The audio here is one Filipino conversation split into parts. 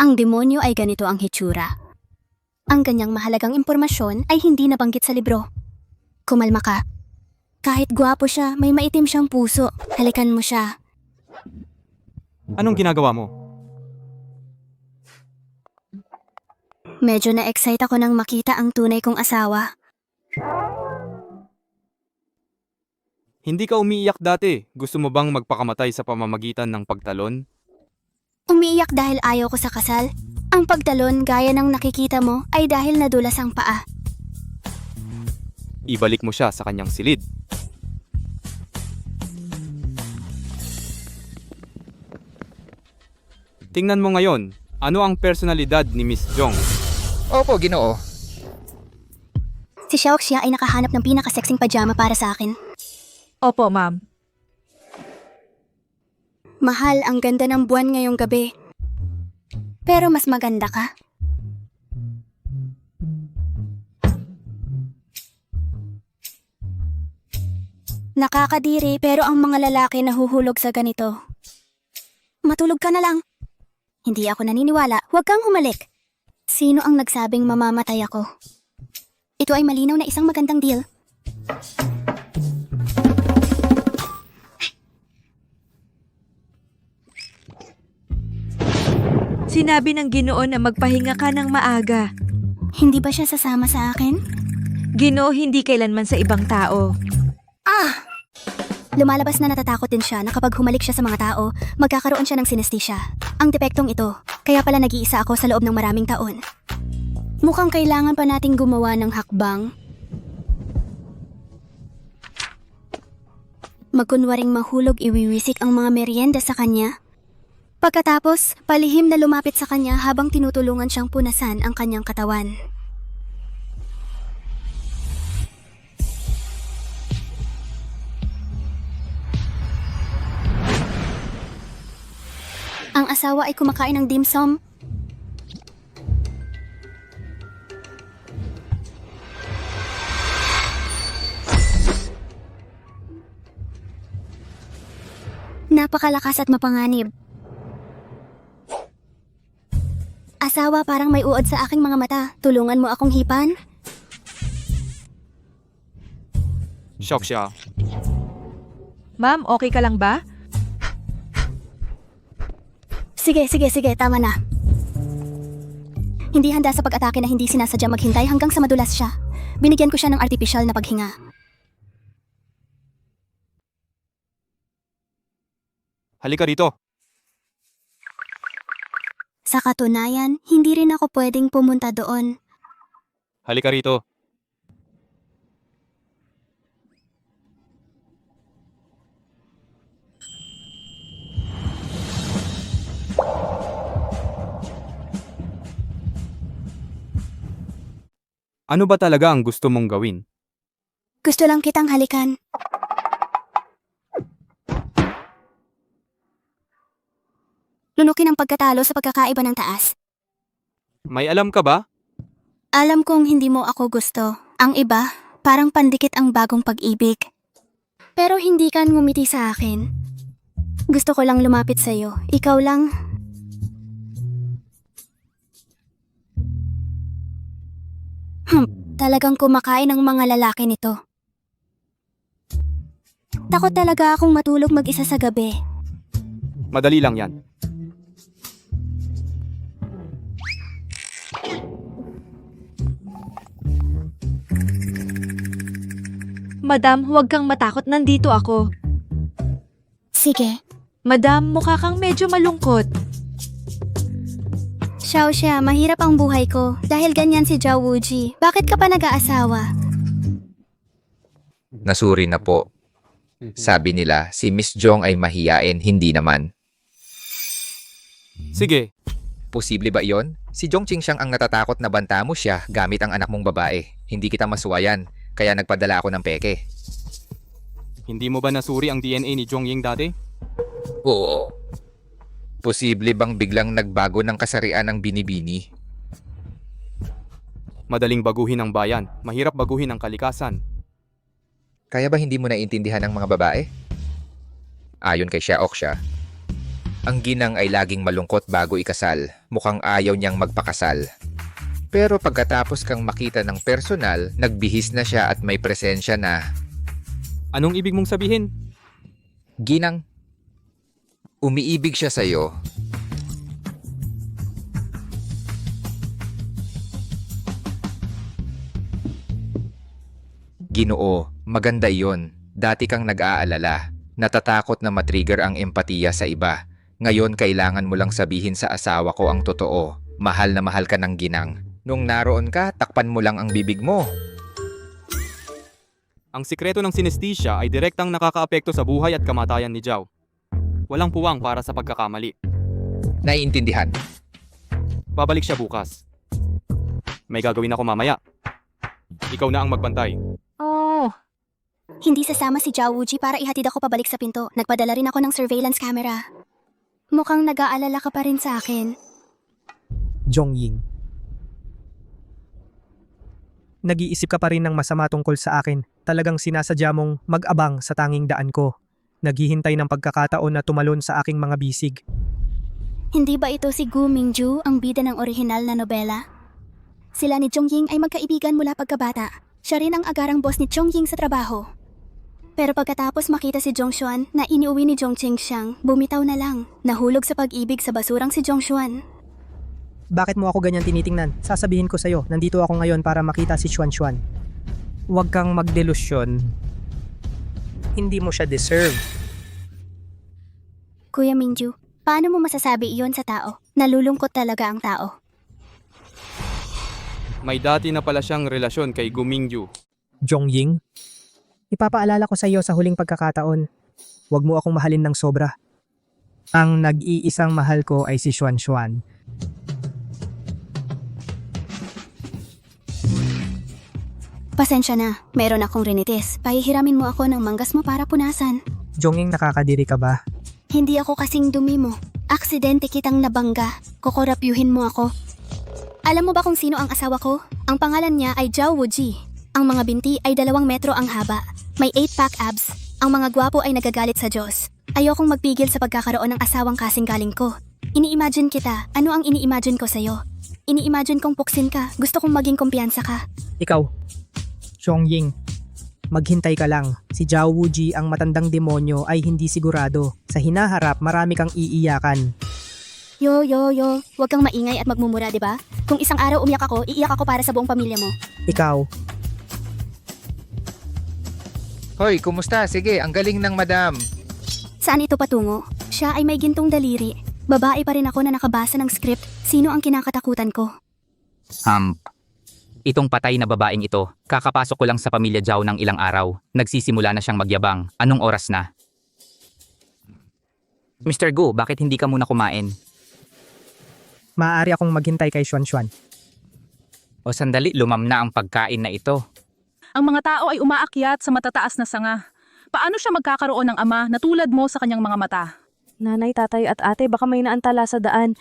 Ang demonyo ay ganito ang hitsura. Ang ganyang mahalagang impormasyon ay hindi nabanggit sa libro. Kumalma ka. Kahit gwapo siya, may maitim siyang puso. Halikan mo siya. Anong ginagawa mo? Medyo na-excite ako nang makita ang tunay kong asawa. Hindi ka umiiyak dati. Gusto mo bang magpakamatay sa pamamagitan ng pagtalon? Umiiyak dahil ayaw ko sa kasal. Ang pagtalon gaya ng nakikita mo ay dahil nadulas ang paa. Ibalik mo siya sa kanyang silid. Tingnan mo ngayon, ano ang personalidad ni Miss Jong? Opo, Ginoo. Si Xiaoxia ay nakahanap ng pinakaseksing pajama para sa akin. Opo, ma'am. Mahal, ang ganda ng buwan ngayong gabi. Pero mas maganda ka. Nakakadiri pero ang mga lalaki nahuhulog sa ganito. Matulog ka na lang. Hindi ako naniniwala, huwag kang humalik. Sino ang nagsabing mamamatay ako? Ito ay malinaw na isang magandang deal. Sinabi ng Ginoo na magpahinga ka ng maaga. Hindi ba siya sasama sa akin? Ginoo hindi kailanman sa ibang tao. Lumalabas na natatakot din siya na kapag humalik siya sa mga tao, magkakaroon siya ng sinesthesia. Ang depektong ito, kaya pala nag-iisa ako sa loob ng maraming taon. Mukhang kailangan pa nating gumawa ng hakbang. Magkunwaring mahulog iwiwisik ang mga merienda sa kanya. Pagkatapos, palihim na lumapit sa kanya habang tinutulungan siyang punasan ang kanyang katawan. Ang asawa ay kumakain ng dim sum. Napakalakas at mapanganib. Asawa, parang may uod sa aking mga mata. Tulungan mo akong hipan? Shock siya. Ma'am, okay ka lang ba? Sige, tama na. Hindi handa sa pag-atake na hindi sinasadya maghintay hanggang sa madulas siya. Binigyan ko siya ng artipisyal na paghinga. Halika rito. Sa katunayan, hindi rin ako pwedeng pumunta doon. Halika rito. Ano ba talaga ang gusto mong gawin? Gusto lang kitang halikan. Lunukin ang pagkatalo sa pagkakaiba ng taas. May alam ka ba? Alam kong hindi mo ako gusto. Ang iba, parang pandikit ang bagong pag-ibig. Pero hindi ka ngumiti sa akin. Gusto ko lang lumapit sa'yo. Ikaw lang. Talagang kumakain ang mga lalaki nito. Takot talaga akong matulog mag-isa sa gabi. Madali lang yan. Madam, huwag kang matakot, nandito ako. Sige. Madam, mukha kang medyo malungkot. Xiaoxia, mahirap ang buhay ko. Dahil ganyan si Zhao Wuji. Bakit ka pa nag-aasawa? Nasuri na po. Sabi nila, si Miss Jong ay mahiyain, hindi naman. Sige, Posible ba iyon? Si Jongqing siyang ang natatakot na banta mo siya gamit ang anak mong babae. Hindi kita masuwayan, kaya nagpadala ako ng peke. hindi mo ba nasuri ang DNA ni Jongying dati? Oo. Posible bang biglang nagbago ng kasarian ng binibini? Madaling baguhin ang bayan, mahirap baguhin ang kalikasan. Kaya ba hindi mo naiintindihan ng mga babae? Ayon kay Xiaoxia, Ang ginang ay laging malungkot bago ikasal. Mukhang ayaw niyang magpakasal. Pero pagkatapos kang makita ng personal, nagbihis na siya at may presensya na, Anong ibig mong sabihin? Ginang, umiibig siya sa'yo. Ginoo, maganda iyon. Dati kang nag-aalala. Natatakot na matrigger ang empatiya sa iba. Ngayon kailangan mo lang sabihin sa asawa ko ang totoo. Mahal na mahal ka ng ginang. Nung naroon ka, takpan mo lang ang bibig mo. Ang sikreto ng sinesthesia ay direktang nakakaapekto sa buhay at kamatayan ni Zhao. Walang puwang para sa pagkakamali. Naiintindihan. Babalik siya bukas. May gagawin ako mamaya. Ikaw na ang magbantay. Hindi sasama si Zhao Wuji para ihatid ako pabalik sa pinto. Nagpadala rin ako ng surveillance camera. Mukhang nag-aalala ka pa rin sa akin. Jongying. Nag-iisip ka pa rin ng masama tungkol sa akin. Talagang sinasadya mong mag-abang sa tanging daan ko. Naghihintay ng pagkakataon na tumalon sa aking mga bisig. Hindi ba ito si Gu Mingju, ang bida ng orihinal na nobela? Sila ni Jongying ay magkaibigan mula pagkabata. Siya rin ang agarang boss ni Jongying sa trabaho. Pero pagkatapos makita si Jongshuan na iniuwi ni Jongcheng siyang, bumitaw na lang. Nahulog sa pag-ibig sa basurang si Jongshuan. Bakit mo ako ganyan tinitingnan? Sasabihin ko sa'yo, nandito ako ngayon para makita si Xuan. Huwag kang magdelusyon. Hindi mo siya deserve. Kuya Mingju, paano mo masasabi iyon sa tao? Nalulungkot talaga ang tao. May dati na pala siyang relasyon kay Gu Mingyu. Jongying, ipapaalala ko sa iyo sa huling pagkakataon. Huwag mo akong mahalin ng sobra. Ang nag-iisang mahal ko ay si Xuan. Pasensya na, meron akong rinitis. Pahihiramin mo ako ng manggas mo para punasan. Jongying, nakakadiri ka ba? Hindi ako kasing dumi mo. Aksidente kitang nabangga. Kukorapyuhin mo ako. Alam mo ba kung sino ang asawa ko? Ang pangalan niya ay Zhao Wuji. Ang mga binti ay 2 metro ang haba. May 8-pack abs. Ang mga gwapo ay nagagalit sa Diyos. Ayokong magpigil sa pagkakaroon ng asawang kasing galing ko. Ini-imagine kita. Ano ang ini-imagine ko sa'yo? Ini-imagine kong puksin ka. Gusto kong maging kumpiyansa ka. Ikaw, Jongying, maghintay ka lang. Si Zhao Wuji, ang matandang demonyo, ay hindi sigurado. Sa hinaharap, marami kang iiyakan. Yo, huwag kang maingay at magmumura, di ba? Kung isang araw umiyak ako, iiyak ako para sa buong pamilya mo. Ikaw, Hoy, kumusta? Sige, ang galing ng madam. Saan ito patungo? Siya ay may gintong daliri. Babae pa rin ako na nakabasa ng script. Sino ang kinakatakutan ko? Itong patay na babaeng ito, kakapasok ko lang sa pamilya Zhao ng ilang araw. Nagsisimula na siyang magyabang. Anong oras na? Mr. Gu, bakit hindi ka muna kumain? maaari akong maghintay kay Xuan. O sandali, lumam na ang pagkain na ito. Ang mga tao ay umaakyat sa matataas na sanga. Paano siya magkakaroon ng ama na tulad mo sa kanyang mga mata? Nanay, tatay at ate, baka may naantala sa daan.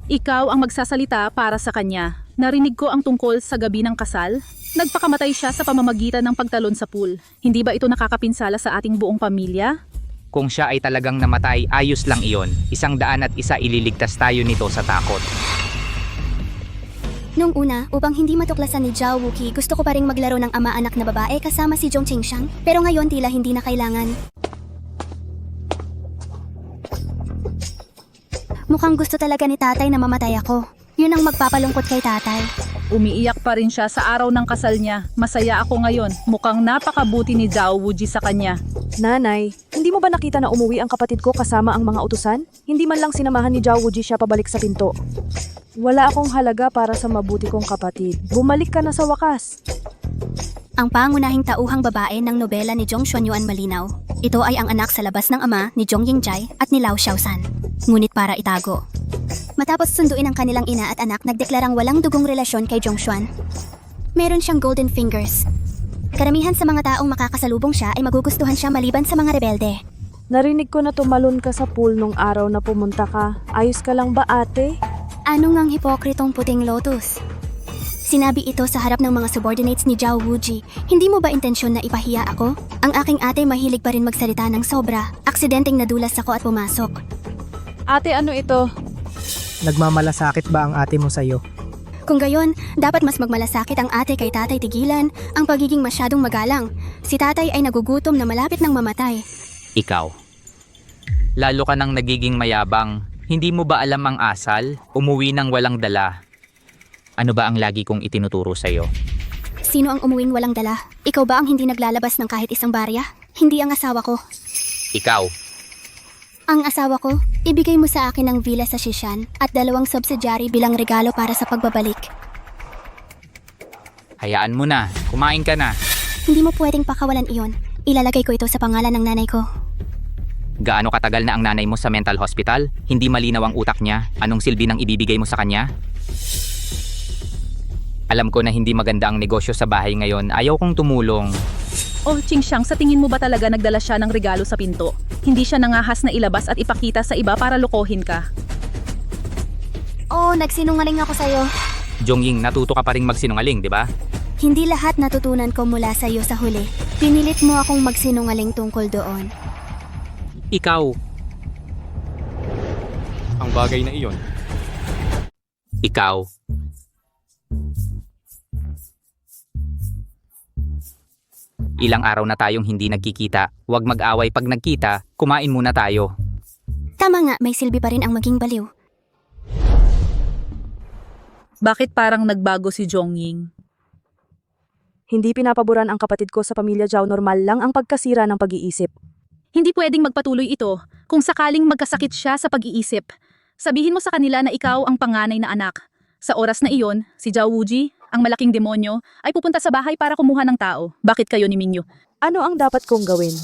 Ikaw ang magsasalita para sa kanya. Narinig ko ang tungkol sa gabi ng kasal. Nagpakamatay siya sa pamamagitan ng pagtalon sa pool. Hindi ba ito nakakapinsala sa ating buong pamilya? Kung siya ay talagang namatay, ayos lang iyon. 101 ililigtas tayo nito sa takot. Nung una, upang hindi matuklasan ni Zhao Wuki, gusto ko pa ring maglaro ng ama-anak na babae kasama si Zhong Qingxiang. Pero ngayon tila hindi na kailangan. Mukhang gusto talaga ni tatay na mamatay ako. Yun ang magpapalungkot kay tatay. Umiiyak pa rin siya sa araw ng kasal niya. Masaya ako ngayon. Mukhang napakabuti ni Zhao Wuji sa kanya. Nanay, hindi mo ba nakita na umuwi ang kapatid ko kasama ang mga utusan? Hindi man lang sinamahan ni Zhao Wuji siya pabalik sa pinto. Wala akong halaga para sa mabuti kong kapatid. Bumalik ka na sa wakas. Ang pangunahing tauhang babae ng nobela ni Zhong Xuanyuan malinaw. Ito ay ang anak sa labas ng ama ni Zhong Yingjai at ni Lao Xiaosan. Ngunit para itago. Matapos sunduin ang kanilang ina at anak, nagdeklarang walang dugong relasyon kay Zhong Xuan. Meron siyang golden fingers. Karamihan sa mga taong makakasalubong siya ay magugustuhan siya maliban sa mga rebelde. Narinig ko na tumalon ka sa pool nung araw na pumunta ka. Ayos ka lang ba, ate? Ano ngang hipokritong puting lotus? Sinabi ito sa harap ng mga subordinates ni Zhao Wuji. Hindi mo ba intensyon na ipahiya ako? Ang aking ate mahilig pa rin magsalita ng sobra. Aksidenteng nadulas ako at pumasok. Ate, ano ito? Nagmamalasakit ba ang ate mo sa'yo? Kung gayon, dapat mas magmalasakit ang ate kay tatay tigilan ang pagiging masyadong magalang. Si tatay ay nagugutom na malapit ng mamatay. Ikaw. Lalo ka nang nagiging mayabang. Hindi mo ba alam ang asal? Umuwi ng walang dala. Ano ba ang lagi kong itinuturo sa'yo? Sino ang umuwing walang dala? Ikaw ba ang hindi naglalabas ng kahit isang barya? Hindi ang asawa ko. Ikaw. Ang asawa ko, ibigay mo sa akin ang villa sa Shishan at 2 subsidiary bilang regalo para sa pagbabalik. Hayaan mo na. Kumain ka na. Hindi mo pwedeng pakawalan iyon. Ilalagay ko ito sa pangalan ng nanay ko. Gaano katagal na ang nanay mo sa mental hospital? Hindi malinaw ang utak niya. Anong silbi ng ibibigay mo sa kanya? Alam ko na hindi maganda ang negosyo sa bahay ngayon. Ayaw kong tumulong. Oh, Chingxiang, sa tingin mo ba talaga nagdala siya ng regalo sa pinto? Hindi siya nangahas na ilabas at ipakita sa iba para lokohin ka. Oh, nagsinungaling ako sa'yo. Jongying, natuto ka pa ring magsinungaling, di ba? Hindi lahat natutunan ko mula sa iyo sa huli. Pinilit mo akong magsinungaling tungkol doon. Ikaw. Ang bagay na iyon. Ikaw. Ilang araw na tayong hindi nagkikita. Huwag mag-away pag nagkita. Kumain muna tayo. Tama nga, may silbi pa rin ang maging baliw. Bakit parang nagbago si Jongying? Hindi pinapaboran ang kapatid ko sa pamilya Zhao, normal lang ang pagkasira ng pag-iisip. Hindi pwedeng magpatuloy ito kung sakaling magkasakit siya sa pag-iisip. Sabihin mo sa kanila na ikaw ang panganay na anak. Sa oras na iyon, si Zhao Wuji, ang malaking demonyo, ay pupunta sa bahay para kumuha ng tao. Bakit kayo ni Mingyu? Ano ang dapat kong gawin?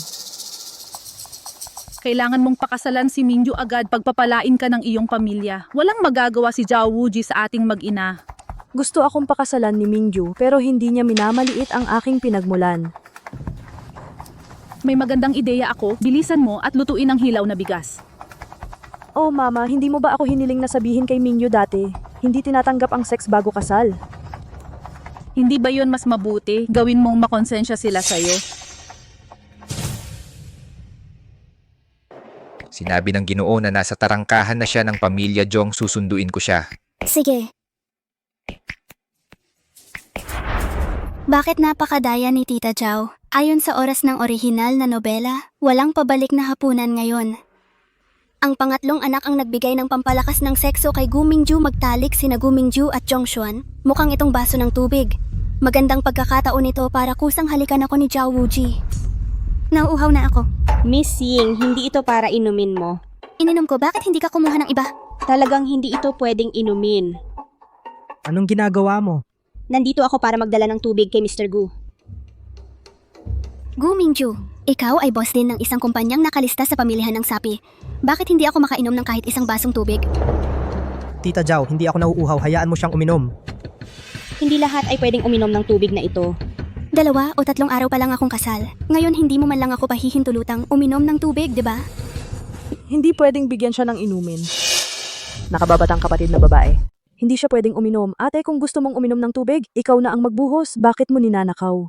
Kailangan mong pakasalan si Mingyu agad, pagpapalain ka ng iyong pamilya. Walang magagawa si Zhao Wuji sa ating mag-ina. Gusto akong pakasalan ni Mingyu pero hindi niya minamaliit ang aking pinagmulan. May magandang ideya ako, bilisan mo at lutuin ang hilaw na bigas. Oh mama, hindi mo ba ako hiniling na sabihin kay Mingyu dati? Hindi tinatanggap ang sex bago kasal. Hindi ba yun mas mabuti? Gawin mong makonsensya sila sa'yo. Sinabi ng Ginoo na nasa tarangkahan na siya ng pamilya Jong, susunduin ko siya. Sige. Bakit napakadaya ni Tita Zhao? Ayon sa oras ng orihinal na nobela, walang pabalik na hapunan ngayon. Ang pangatlong anak ang nagbigay ng pampalakas ng sekso kay Gu Mingju, magtalik sina Gu Mingju at Zhong Xuan. Mukhang itong baso ng tubig. Magandang pagkakataon ito para kusang halikan ako ni Zhao Wuji. Nauuhaw na ako. Miss Ying, hindi ito para inumin mo. Ininom ko, bakit hindi ka kumuha ng iba? Talagang hindi ito pwedeng inumin. Anong ginagawa mo? Nandito ako para magdala ng tubig kay Mr. Gu. Gu Mingju, ikaw ay boss din ng isang kumpanyang nakalista sa pamilihan ng sapi. Bakit hindi ako makainom ng kahit isang basong tubig? Tita Zhao, hindi ako nauuhaw. Hayaan mo siyang uminom. Hindi lahat ay pwedeng uminom ng tubig na ito. 2 o 3 araw pa lang akong kasal. Ngayon hindi mo man lang ako pahihintulutang uminom ng tubig, di ba? Hindi pwedeng bigyan siya ng inumin. Nakababatang kapatid na babae. Hindi siya pwedeng uminom. Ate, kung gusto mong uminom ng tubig, ikaw na ang magbuhos. Bakit mo ninanakaw?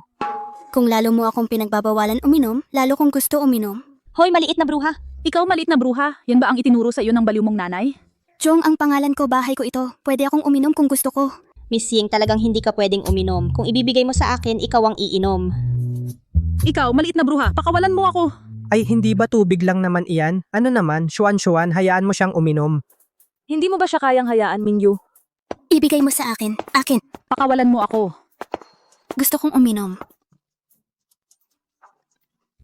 Kung lalo mo akong pinagbabawalan uminom, lalo kong gusto uminom. Hoy, maliit na bruha! Ikaw maliit na bruha, yan ba ang itinuro sa iyo ng baliw mong nanay? Chong, ang pangalan ko, bahay ko ito. Pwede akong uminom kung gusto ko. Miss Ying, talagang hindi ka pwedeng uminom. Kung ibibigay mo sa akin, ikaw ang iinom. Ikaw, maliit na bruha, pakawalan mo ako. Ay, hindi ba tubig lang naman iyan? Ano naman, Xuan, hayaan mo siyang uminom. Hindi mo ba siya kayang hayaan, Mingyu? Ibigay mo sa akin. Akin. Pakawalan mo ako. Gusto kong uminom.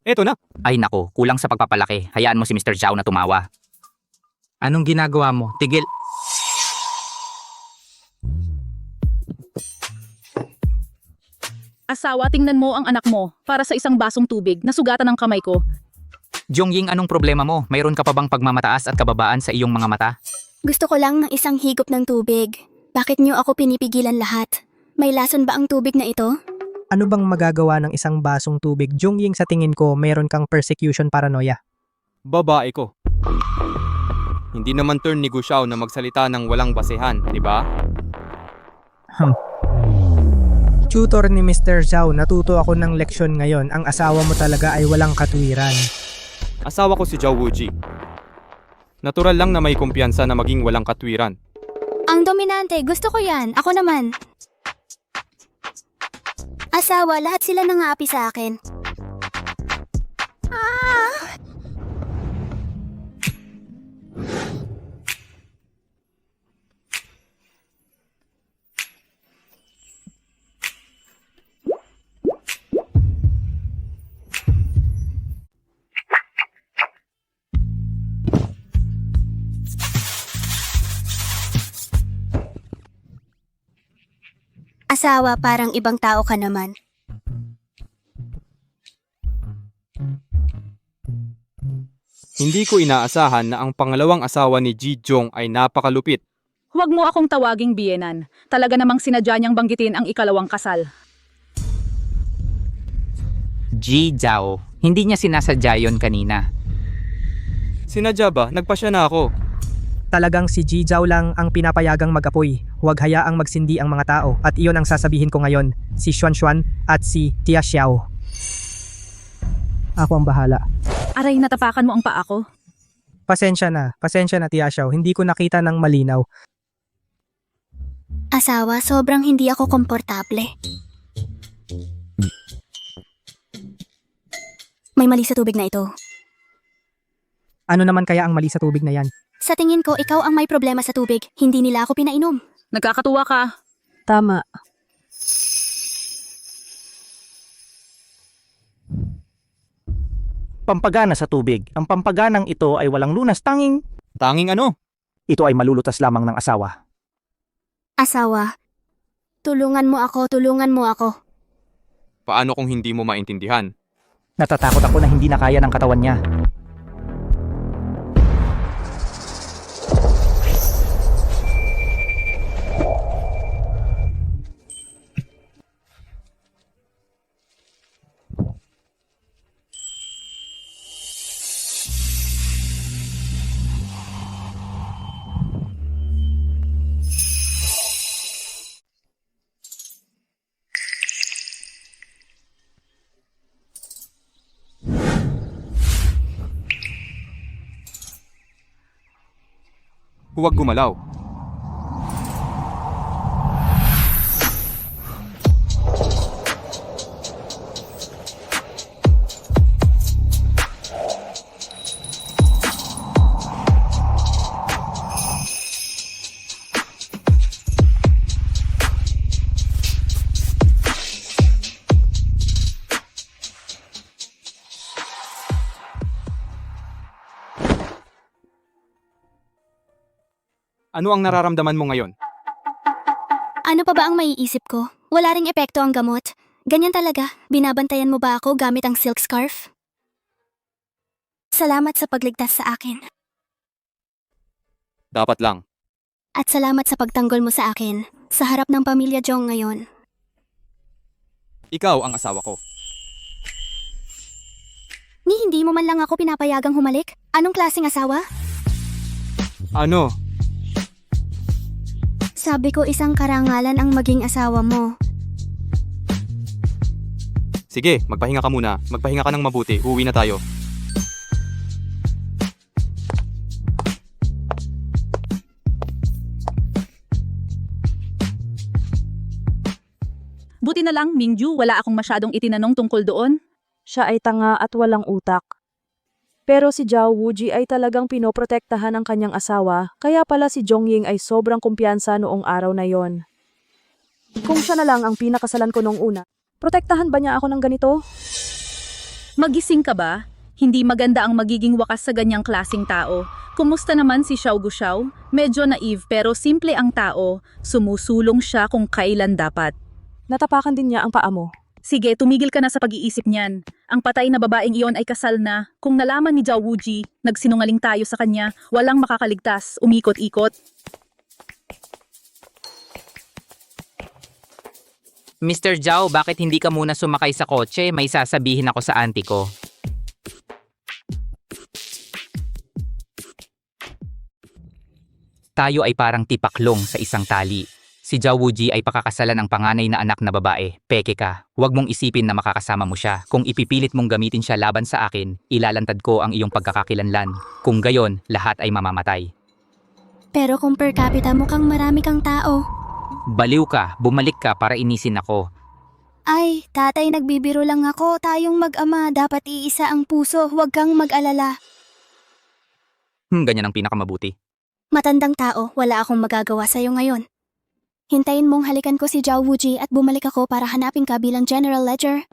Eto na. Ay nako, kulang sa pagpapalaki. Hayaan mo si Mr. Zhao na tumawa. Anong ginagawa mo? Tigil. Asawa, tingnan mo ang anak mo para sa isang basong tubig. Nasugatan ang kamay ko. Jongying, anong problema mo? Mayroon ka pa bang pagmamataas at kababaan sa iyong mga mata? Gusto ko lang ng isang higop ng tubig. Bakit niyo ako pinipigilan lahat? May lason ba ang tubig na ito? Ano bang magagawa ng isang basong tubig? Jongying, sa tingin ko, mayroon kang persecution paranoia. Babae ko. Hindi naman turn ni Gu Xiao na magsalita ng walang basehan, di ba? Tutor ni Mr. Zhao, natuto ako ng leksyon ngayon. Ang asawa mo talaga ay walang katwiran. Asawa ko si Zhao Wuji. Natural lang na may kumpiyansa na maging walang katwiran. Ang dominante, gusto ko yan. Ako naman. Asawa, lahat sila nangaapi sa akin. Asawa, parang ibang tao ka naman. Hindi ko inaasahan na ang pangalawang asawa ni Ji Jong ay napakalupit. Huwag mo akong tawaging biyenan. Talaga namang sinadya niyang banggitin ang ikalawang kasal. Ji Zhao, hindi niya sinasadya yon kanina. Sinadya ba? Nagpasya na ako. Talagang si Ji Zhao lang ang pinapayagang mag-apoy. Huwag hayaang magsindi ang mga tao. At iyon ang sasabihin ko ngayon. Si Xuan Xuan at si Tia Xiao. Ako ang bahala. Aray, natapakan mo ang paa ko. Pasensya na Tia Xiao. Hindi ko nakita ng malinaw. Asawa, sobrang hindi ako komportable. May mali sa tubig na ito. Ano naman kaya ang mali sa tubig na yan? Sa tingin ko, ikaw ang may problema sa tubig. Hindi nila ako pinainom. Nagkakatuwa ka. Tama. Pampagana sa tubig. Ang pampaganang ito ay walang lunas, tanging Tanging ano? ito ay malulutas lamang ng asawa. Asawa, tulungan mo ako. Paano kung hindi mo maintindihan? Natatakot ako na hindi na kaya ng katawan niya. Huwag gumalaw. Ano ang nararamdaman mo ngayon? Ano pa ba ang maiisip ko? Wala ring epekto ang gamot. Ganyan talaga. Binabantayan mo ba ako gamit ang silk scarf? Salamat sa pagligtas sa akin. Dapat lang. At salamat sa pagtanggol mo sa akin sa harap ng pamilya Jong ngayon. Ikaw ang asawa ko. Ni hindi mo man lang ako pinapayagang humalik? Anong klaseng asawa? Ano? Sabi ko isang karangalan ang maging asawa mo. Sige, magpahinga ka muna. Magpahinga ka ng mabuti. Uwi na tayo. Buti na lang, Mingju, wala akong masyadong itinanong tungkol doon. Siya ay tanga at walang utak. Pero si Zhao Wuji ay talagang pinoprotektahan ang kanyang asawa, kaya pala si Jongying ay sobrang kumpiyansa noong araw na yon. Kung siya na lang ang pinakasalan ko noong una, protektahan ba niya ako ng ganito? Magising ka ba? Hindi maganda ang magiging wakas sa ganyang klasing tao. Kumusta naman si Xiao Guxiao? Medyo naive pero simple ang tao. Sumusulong siya kung kailan dapat. Natapakan din niya ang paa mo. Sige, tumigil ka na sa pag-iisip niyan. Ang patay na babaeng iyon ay kasal na. Kung nalaman ni Zhao Wuji, nagsinungaling tayo sa kanya, walang makakaligtas, umikot-ikot. Mr. Zhao, bakit hindi ka muna sumakay sa kotse? May sasabihin ako sa auntie ko. Tayo ay parang tipaklong sa isang tali. Si Zhao Wuji ay pakakasalan ng panganay na anak na babae. Peke ka. Huwag mong isipin na makakasama mo siya. Kung ipipilit mong gamitin siya laban sa akin, ilalantad ko ang iyong pagkakakilanlan. Kung gayon, lahat ay mamamatay. Pero kung per capita mukhang marami kang tao. Baliw ka, bumalik ka para inisin ako. Ay, tatay, nagbibiro lang ako. Tayong mag-ama, dapat iisa ang puso. Huwag kang mag-alala. Ganyan ang pinakamabuti. Matandang tao, wala akong magagawa sa'yo ngayon. Hintayin mong halikan ko si Zhao Wuji at bumalik ako para hanapin ka bilang General Ledger.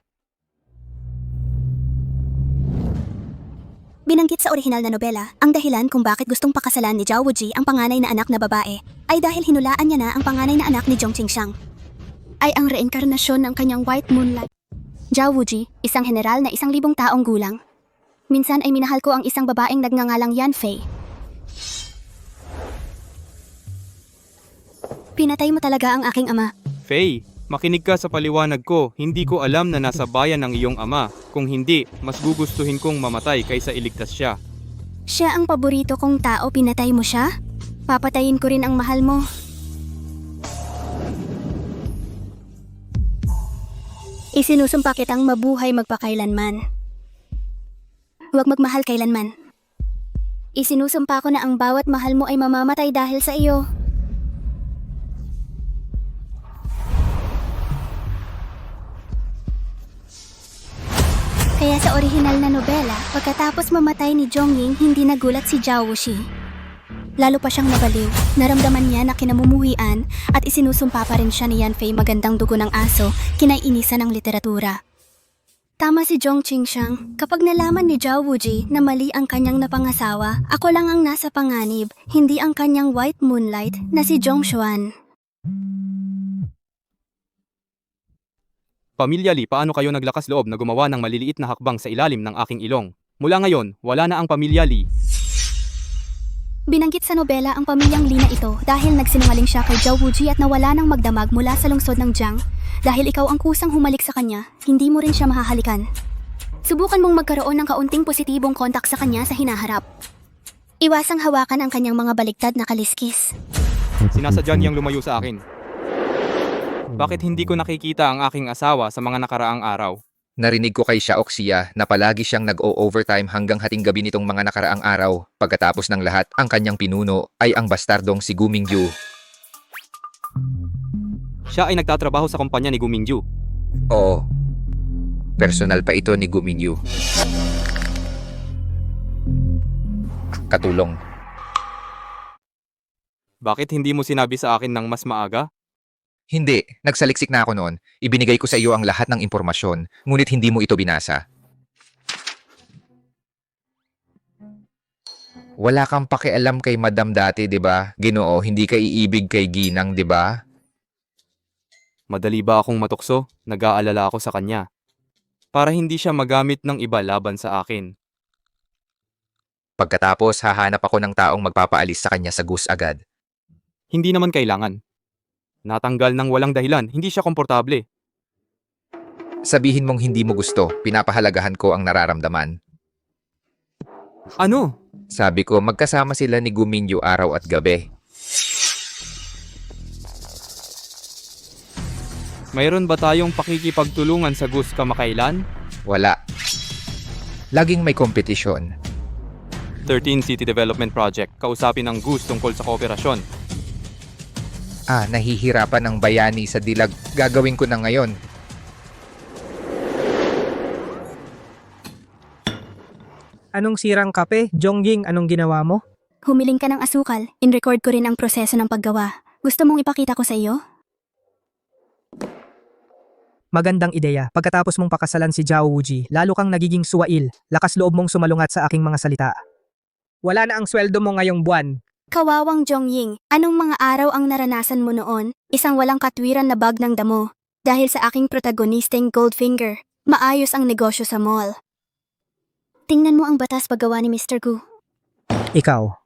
Binanggit sa orihinal na nobela, ang dahilan kung bakit gustong pakasalan ni Zhao Wuji ang panganay na anak na babae ay dahil hinulaan niya na ang panganay na anak ni Zhong Qingxiang. Ay ang reinkarnasyon ng kanyang White Moonlight. Zhao Wuji, isang general na 1,000 taong gulang. Minsan ay minahal ko ang isang babaeng nagngangalang Yan Fei. Pinatay mo talaga ang aking ama. Faye, makinig ka sa paliwanag ko. Hindi ko alam na nasa bayan ng iyong ama. Kung hindi, mas gugustuhin kong mamatay kaysa iligtas siya. Siya ang paborito kong tao, pinatay mo siya? Papatayin ko rin ang mahal mo. Isinusumpa kitang mabuhay magpakailanman. Huwag magmahal kailanman. Isinusumpa ko na ang bawat mahal mo ay mamamatay dahil sa iyo. Kaya sa orihinal na nobela, pagkatapos mamatay ni Zhongying, hindi nagulat si Zhao Wuxi. Lalo pa siyang nabaliw, naramdaman niya na kinamumuhian at isinusumpa pa rin siya ni Yan Fei magandang dugo ng aso, kinaiinisan ng literatura. Tama si Zhong Qingxiang, kapag nalaman ni Zhao Wuji na mali ang kanyang napangasawa, ako lang ang nasa panganib, hindi ang kanyang White Moonlight na si Zhong Xuan. Pamilya Li, paano kayo naglakas loob na gumawa ng maliliit na hakbang sa ilalim ng aking ilong? Mula ngayon, wala na ang pamilya Li. Binanggit sa nobela ang pamilyang Li na ito dahil nagsinungaling siya kay Zhao Wuji at nawala ng magdamag mula sa lungsod ng Jiang. Dahil ikaw ang kusang humalik sa kanya, hindi mo rin siya mahahalikan. Subukan mong magkaroon ng kaunting positibong kontak sa kanya sa hinaharap. Iwasang hawakan ang kanyang mga baligtad na kaliskis. Sinasadya niyang lumayo sa akin. Bakit hindi ko nakikita ang aking asawa sa mga nakaraang araw? Narinig ko kay Xiaoxia na palagi siyang nag-o-overtime hanggang hating gabi nitong mga nakaraang araw. Pagkatapos ng lahat, ang kanyang pinuno ay ang bastardong si Gu Mingyu. Siya ay nagtatrabaho sa kumpanya ni Gu Mingyu. Oo. Personal pa ito ni Gu Mingyu. Katulong. Bakit hindi mo sinabi sa akin ng mas maaga? Hindi, nagsaliksik na ako noon. Ibinigay ko sa iyo ang lahat ng impormasyon, ngunit hindi mo ito binasa. Wala kang pakialam kay Madam dati, 'di ba? Ginoo, hindi ka iibig kay Ginang, 'di ba? Madali ba akong matukso? Nag-aalala ako sa kanya. Para hindi siya magamit ng iba laban sa akin. Pagkatapos, hahanap ako ng taong magpapaalis sa kanya sa Gus agad. Hindi naman kailangan. Natanggal ng walang dahilan, hindi siya komportable. Sabihin mong hindi mo gusto, pinapahalagahan ko ang nararamdaman. Ano? Sabi ko, magkasama sila ni Gu Mingyu araw at gabi. Mayroon ba tayong pakikipagtulungan sa Gus kamakailan? Wala. Laging may kompetisyon. 13 City Development Project, kausapin ang Gus tungkol sa kooperasyon. Nahihirapan ang bayani sa dilag. Gagawin ko na ngayon. Anong sirang kape? Zhongying, anong ginawa mo? Humiling ka ng asukal, in-record ko rin ang proseso ng paggawa. Gusto mong ipakita ko sa iyo? Magandang ideya. Pagkatapos mong pakasalan si Zhao Wuji, lalo kang nagiging suwail. Lakas loob mong sumalungat sa aking mga salita. Wala na ang sweldo mo ngayong buwan. Kawawang Zhongying, anong mga araw ang naranasan mo noon? Isang walang katwiran na bag ng damo. Dahil sa aking protagonisteng Goldfinger, maayos ang negosyo sa mall. Tingnan mo ang batas paggawa ni Mr. Gu. Ikaw.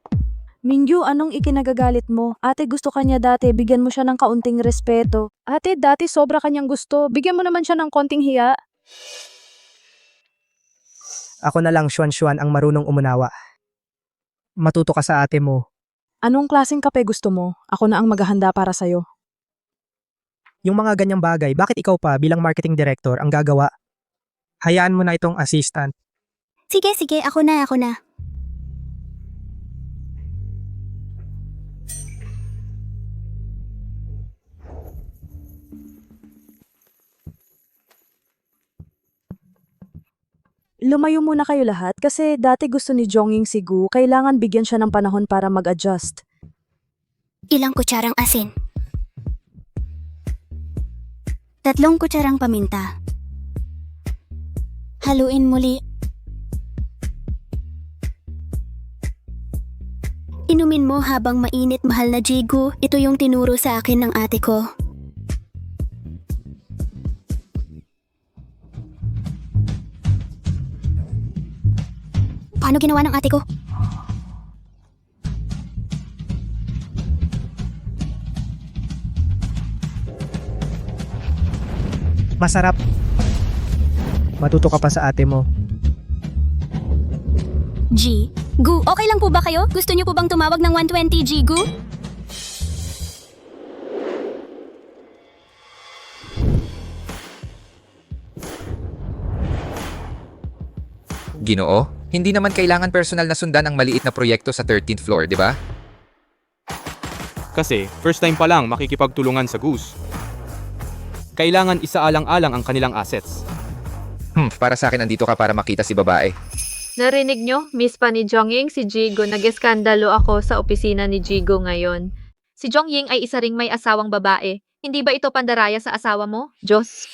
Mingyu, anong ikinagagalit mo? Ate, gusto kanya dati, bigyan mo siya ng kaunting respeto. Ate, dati sobra kanyang gusto, bigyan mo naman siya ng konting hiya. Ako na lang, Xuan ang marunong umunawa. Matuto ka sa ate mo. Anong klaseng kape gusto mo? Ako na ang maghahanda para sa'yo. Yung mga ganyang bagay, bakit ikaw pa bilang marketing director ang gagawa? Hayaan mo na itong assistant. Sige, sige, ako na, ako na. Lumayo muna kayo lahat kasi dati gusto ni Jongying si Gu, kailangan bigyan siya ng panahon para mag-adjust. Ilang kutsarang asin. 3 kutsarang paminta. Haluin muli. Inumin mo habang mainit, mahal na Jigu. Ito yung tinuro sa akin ng ate ko. Paano ginawa ng ate ko? Masarap. Matuto ka pa sa ate mo. G. Gu, okay lang po ba kayo? Gusto niyo po bang tumawag ng 120 G, Gu? Ginoo, hindi naman kailangan personal na sundan ang maliit na proyekto sa 13th floor, di ba? Kasi first time pa lang makikipagtulungan sa Goose. Kailangan isaalang-alang ang kanilang assets. Para sa akin andito ka para makita si babae. Narinig nyo, miss pa ni Jongying si Jigo. Nag-eskandalo ako sa opisina ni Jigo ngayon. Si Jongying ay isa ring may asawang babae. Hindi ba ito pandaraya sa asawa mo, Diyos?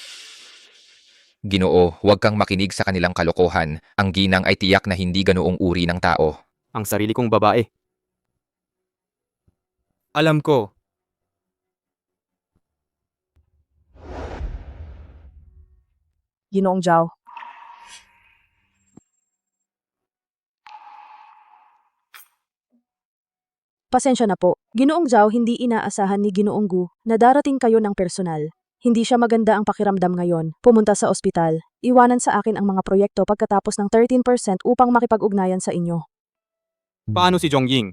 Ginoo, huwag kang makinig sa kanilang kalokohan. Ang ginang ay tiyak na hindi ganoong uri ng tao. Ang sarili kong babae. Alam ko, Ginoong Zhao. Pasensya na po. Ginoong Zhao, hindi inaasahan ni Ginoong Gu na darating kayo ng personal. Hindi siya maganda ang pakiramdam ngayon. Pumunta sa ospital. Iwanan sa akin ang mga proyekto pagkatapos ng 13% upang makipag-ugnayan sa inyo. paano si Jongying?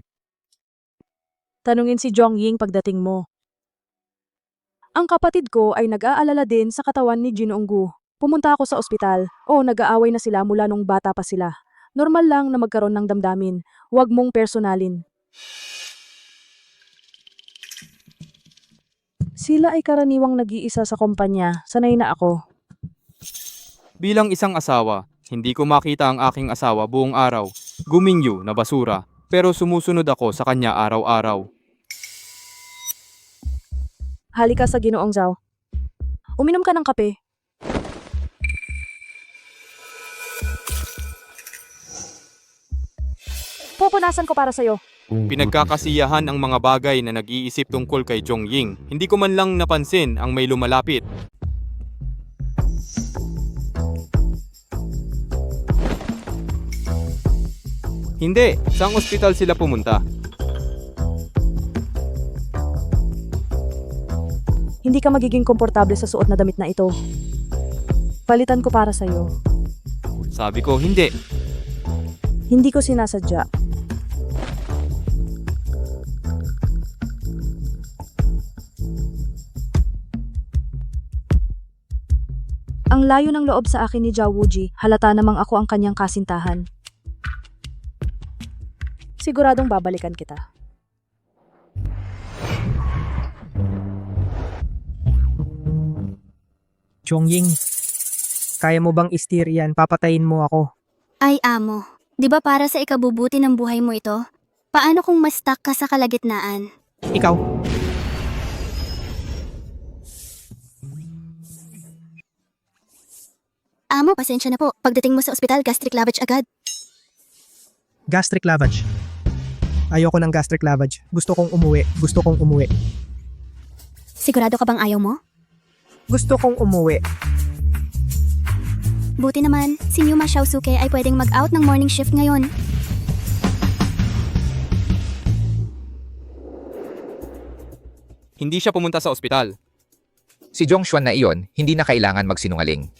Tanungin si Jongying pagdating mo. Ang kapatid ko ay nag-aalala din sa katawan ni Ginoong Gu. Pumunta ako sa ospital. Nag-aaway na sila mula nung bata pa sila. Normal lang na magkaroon ng damdamin. Huwag mong personalin. Sila ay karaniwang nag-iisa sa kumpanya. Sanay na ako. Bilang isang asawa, hindi ko makita ang aking asawa buong araw. Gumingyo na basura, pero sumusunod ako sa kanya araw-araw. Halika sa Ginoong Zhao. Uminom ka ng kape. Pupunasan ko para sa'yo. Pinagkakasiyahan ang mga bagay na nag-iisip tungkol kay Jongying. Hindi ko man lang napansin ang may lumalapit. Hindi, saang ospital sila pumunta? Hindi ka magiging komportable sa suot na damit na ito. Palitan ko para sa'yo. Sabi ko, hindi. Hindi ko sinasadya. Ang layo ng loob sa akin ni Zhao Wuji, halata namang ako ang kanyang kasintahan. Siguradong babalikan kita. Jongying, kaya mo bang istir yan? Papatayin mo ako. Ay, amo. Di ba para sa ikabubuti ng buhay mo ito? Paano kung ma-stuck ka sa kalagitnaan? Ikaw. Amo, pasensya na po. Pagdating mo sa ospital, gastric lavage agad. Gastric lavage. Ayoko ng gastric lavage. Gusto kong umuwi. Gusto kong umuwi. Sigurado ka bang ayaw mo? Gusto kong umuwi. Buti naman, si Nyuma Xiaosuke ay pwedeng mag-out ng morning shift ngayon. Hindi siya pumunta sa ospital. Si Jongshuan na iyon, hindi na kailangan magsinungaling.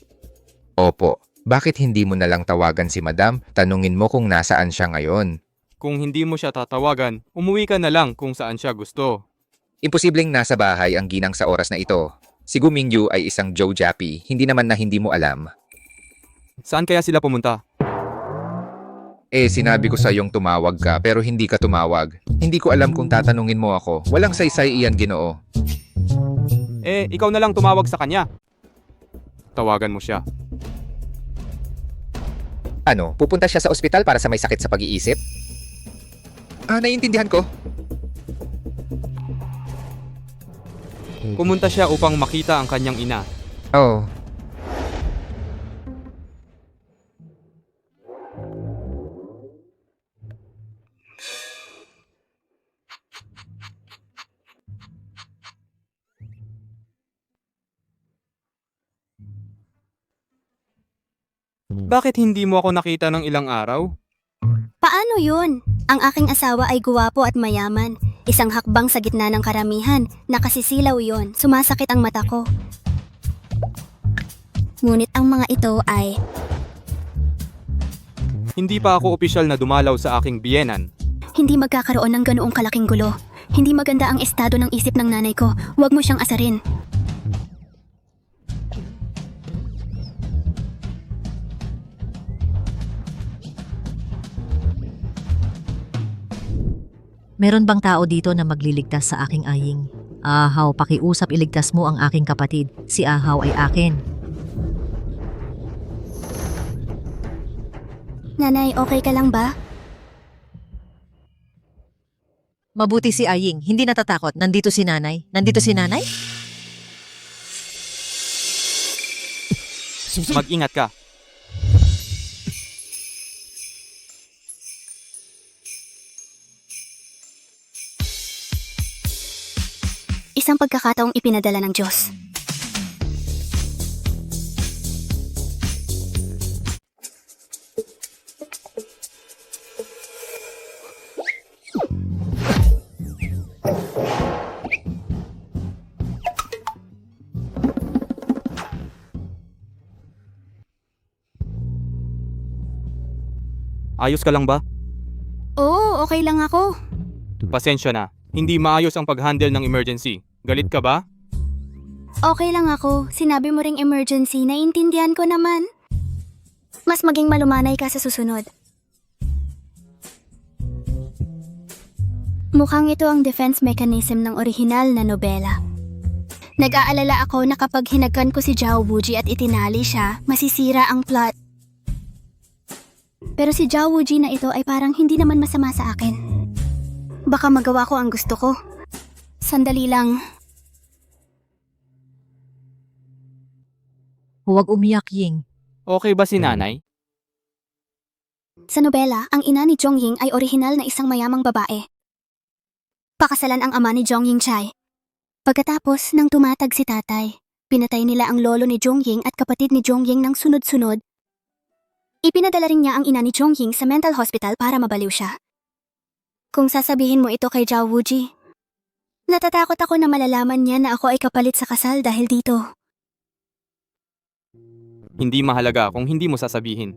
Opo, bakit hindi mo na lang tawagan si Madam? Tanungin mo kung nasaan siya ngayon. Kung hindi mo siya tatawagan, umuwi ka na lang kung saan siya gusto. Imposibleng nasa bahay ang ginang sa oras na ito. Si Gu Mingyu ay isang Joe Jappy, hindi naman na hindi mo alam. Saan kaya sila pumunta? Sinabi ko sa iyong tumawag ka pero hindi ka tumawag. Hindi ko alam kung tatanungin mo ako. Walang saysay iyan, Ginoo. Ikaw na lang tumawag sa kanya. Tawagan mo siya. Ano, pupunta siya sa ospital para sa may sakit sa pag-iisip? Naiintindihan ko. Pumunta siya upang makita ang kanyang ina. Oh. Bakit hindi mo ako nakita ng ilang araw? Paano yun? Ang aking asawa ay guwapo at mayaman. Isang hakbang sa gitna ng karamihan. Nakasisilaw yon. Sumasakit ang mata ko. Ngunit ang mga ito ay... Hindi pa ako opisyal na dumalaw sa aking biyenan. Hindi magkakaroon ng ganoong kalaking gulo. Hindi maganda ang estado ng isip ng nanay ko. Huwag mo siyang asarin. Meron bang tao dito na magliligtas sa aking aying? Ahaw, pakiusap iligtas mo ang aking kapatid. Si Ahaw ay akin. Nanay, okay ka lang ba? Mabuti si Aying, hindi natatakot. Nandito si nanay. Nandito si nanay? Mag-ingat ka. Isang pagkakataong ipinadala ng Diyos. Ayos ka lang ba? Oo, okay lang ako. Pasensya na. Hindi maayos ang pag-handle ng emergency. Galit ka ba? Okay lang ako. Sinabi mo ring emergency, naiintindihan ko naman. Mas maging malumanay ka sa susunod. Mukhang ito ang defense mechanism ng orihinal na nobela. Nag-aalala ako na kapag hinagkan ko si Zhao Wuji at itinali siya, masisira ang plot. Pero si Zhao Wuji na ito ay parang hindi naman masama sa akin. Baka magawa ko ang gusto ko. Sandali lang. Huwag umiyak, Ying. Okay ba si nanay? Sa nobela, ang ina ni Zhongying ay orihinal na isang mayamang babae. Pakasalan ang ama ni Zhongying Chai. Pagkatapos nang tumatag si tatay, pinatay nila ang lolo ni Zhongying at kapatid ni Zhongying ng sunod-sunod. Ipinadala rin niya ang ina ni Zhongying sa mental hospital para mabaliw siya. Kung sasabihin mo ito kay Zhao Wuji, natatakot ako na malalaman niya na ako ay kapalit sa kasal dahil dito. Hindi mahalaga kung hindi mo sasabihin.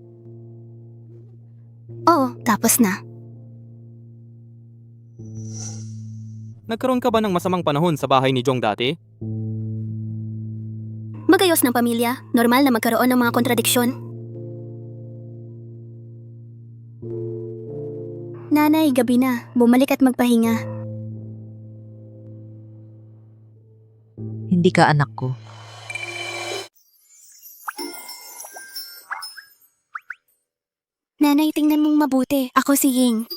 Oo, tapos na. Nagkaroon ka ba ng masamang panahon sa bahay ni Jong dati? Magayos ng pamilya, normal na magkaroon ng mga kontradiksyon. Nanay, gabi na. Bumalik at magpahinga. Hindi ka anak ko. Nanay, tingnan mong mabuti. Ako si Ying.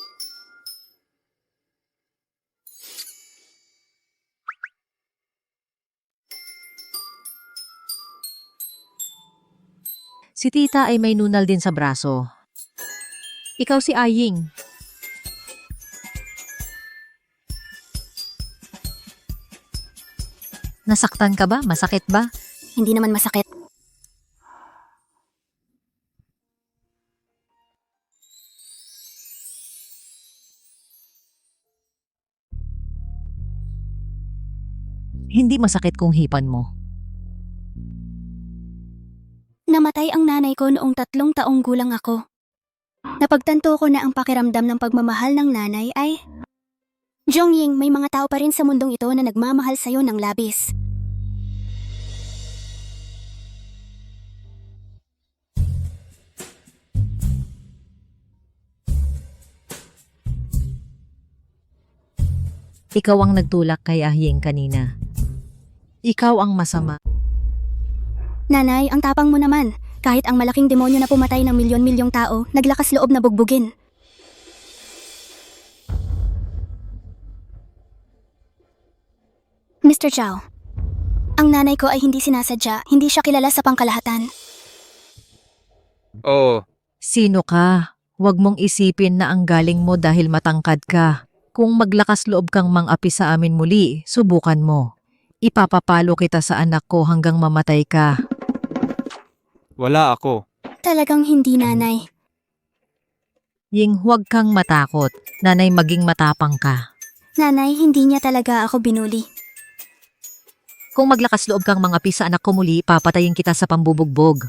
Si tita ay may nunal din sa braso. Ikaw si Aying. Nasaktan ka ba? Masakit ba? Hindi naman masakit. Hindi masakit kung hipan mo. Namatay ang nanay ko noong 3 taong gulang ako. Napagtanto ko na ang pakiramdam ng pagmamahal ng nanay ay... Zhongying, may mga tao pa rin sa mundong ito na nagmamahal sa'yo ng labis. Ikaw ang nagtulak kay Ahyeng kanina. Ikaw ang masama. Nanay, ang tapang mo naman. Kahit ang malaking demonyo na pumatay ng milyon-milyong tao, naglakas loob na bugbugin. Mr. Chow, ang nanay ko ay hindi sinasadya, hindi siya kilala sa pangkalahatan. Oo, Sino ka? Huwag mong isipin na ang galing mo dahil matangkad ka. Kung maglakas loob kang mang-api sa amin muli, subukan mo. Ipapapalo kita sa anak ko hanggang mamatay ka. wala ako. Talagang hindi, nanay. Ying, huwag kang matakot. Nanay, maging matapang ka. Nanay, hindi niya talaga ako binuli. Kung maglakas loob kang mang-api sa anak ko muli, papatayin kita sa pambubugbog.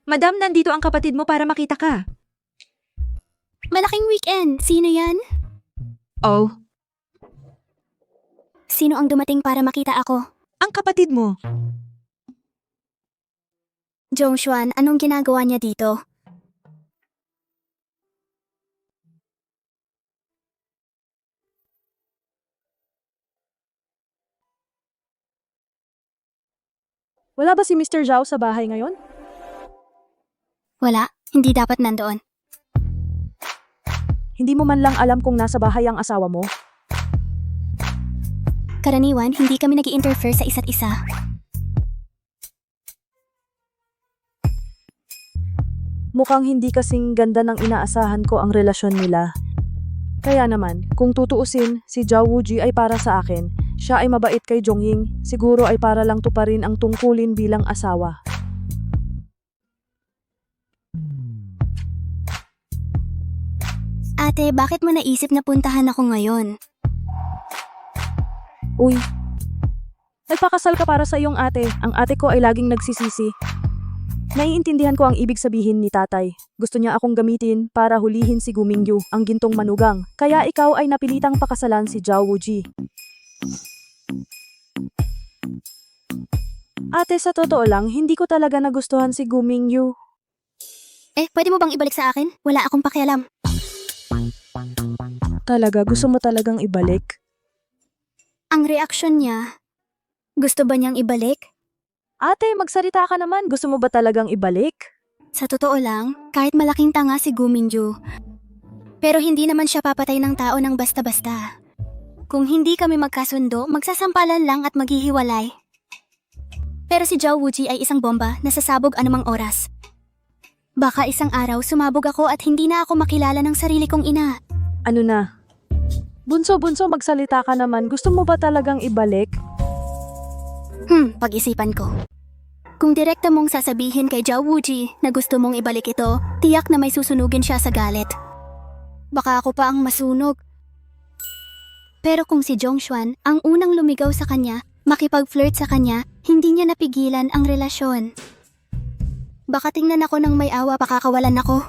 Madam, nandito ang kapatid mo para makita ka. Malaking weekend. Sino yan? Oh, Sino ang dumating para makita ako? ang kapatid mo. Zhongshuan, anong ginagawa niya dito? Wala ba si Mr. Zhao sa bahay ngayon? Wala, hindi dapat nandoon. Hindi mo man lang alam kung nasa bahay ang asawa mo? Karaniwan, hindi kami nag-i-interfere sa isa't isa. Mukhang hindi kasing ganda ng inaasahan ko ang relasyon nila. Kaya naman, kung tutuusin, si Zhao Wuji ay para sa akin. Siya ay mabait kay Zhongying, siguro ay para lang tuparin ang tungkulin bilang asawa. Ate, bakit mo naisip na puntahan ako ngayon? Uy, nagpakasal ka para sa iyong ate. Ang ate ko ay laging nagsisisi. Naiintindihan ko ang ibig sabihin ni tatay. Gusto niya akong gamitin para hulihin si Gumingyu, ang gintong manugang. Kaya ikaw ay napilitang pakasalan si Zhao Wuji. Ate, sa totoo lang, hindi ko talaga nagustuhan si Gumingyu. Pwede mo bang ibalik sa akin? Wala akong pakialam. Talaga, gusto mo talagang ibalik? Ang reaksyon niya, gusto ba niyang ibalik? Ate, magsalita ka naman. Gusto mo ba talagang ibalik? Sa totoo lang, kahit malaking tanga si Guminju, pero hindi naman siya papatay ng tao ng basta-basta. Kung hindi kami magkasundo, magsasampalan lang at maghihiwalay. Pero si Zhao Wuji ay isang bomba na sasabog anumang oras. Baka isang araw sumabog ako at hindi na ako makilala ng sarili kong ina. Ano na? Bunso, magsalita ka naman. Gusto mo ba talagang ibalik? Pag-isipan ko. Kung direkta mong sasabihin kay Zhao Wuji na gusto mong ibalik ito, tiyak na may susunugin siya sa galit. Baka ako pa ang masunog. Pero kung si Zhongshuan ang unang lumigaw sa kanya, makipag-flirt sa kanya, hindi niya napigilan ang relasyon. Baka tingnan ako ng may awa, pakakawalan ako.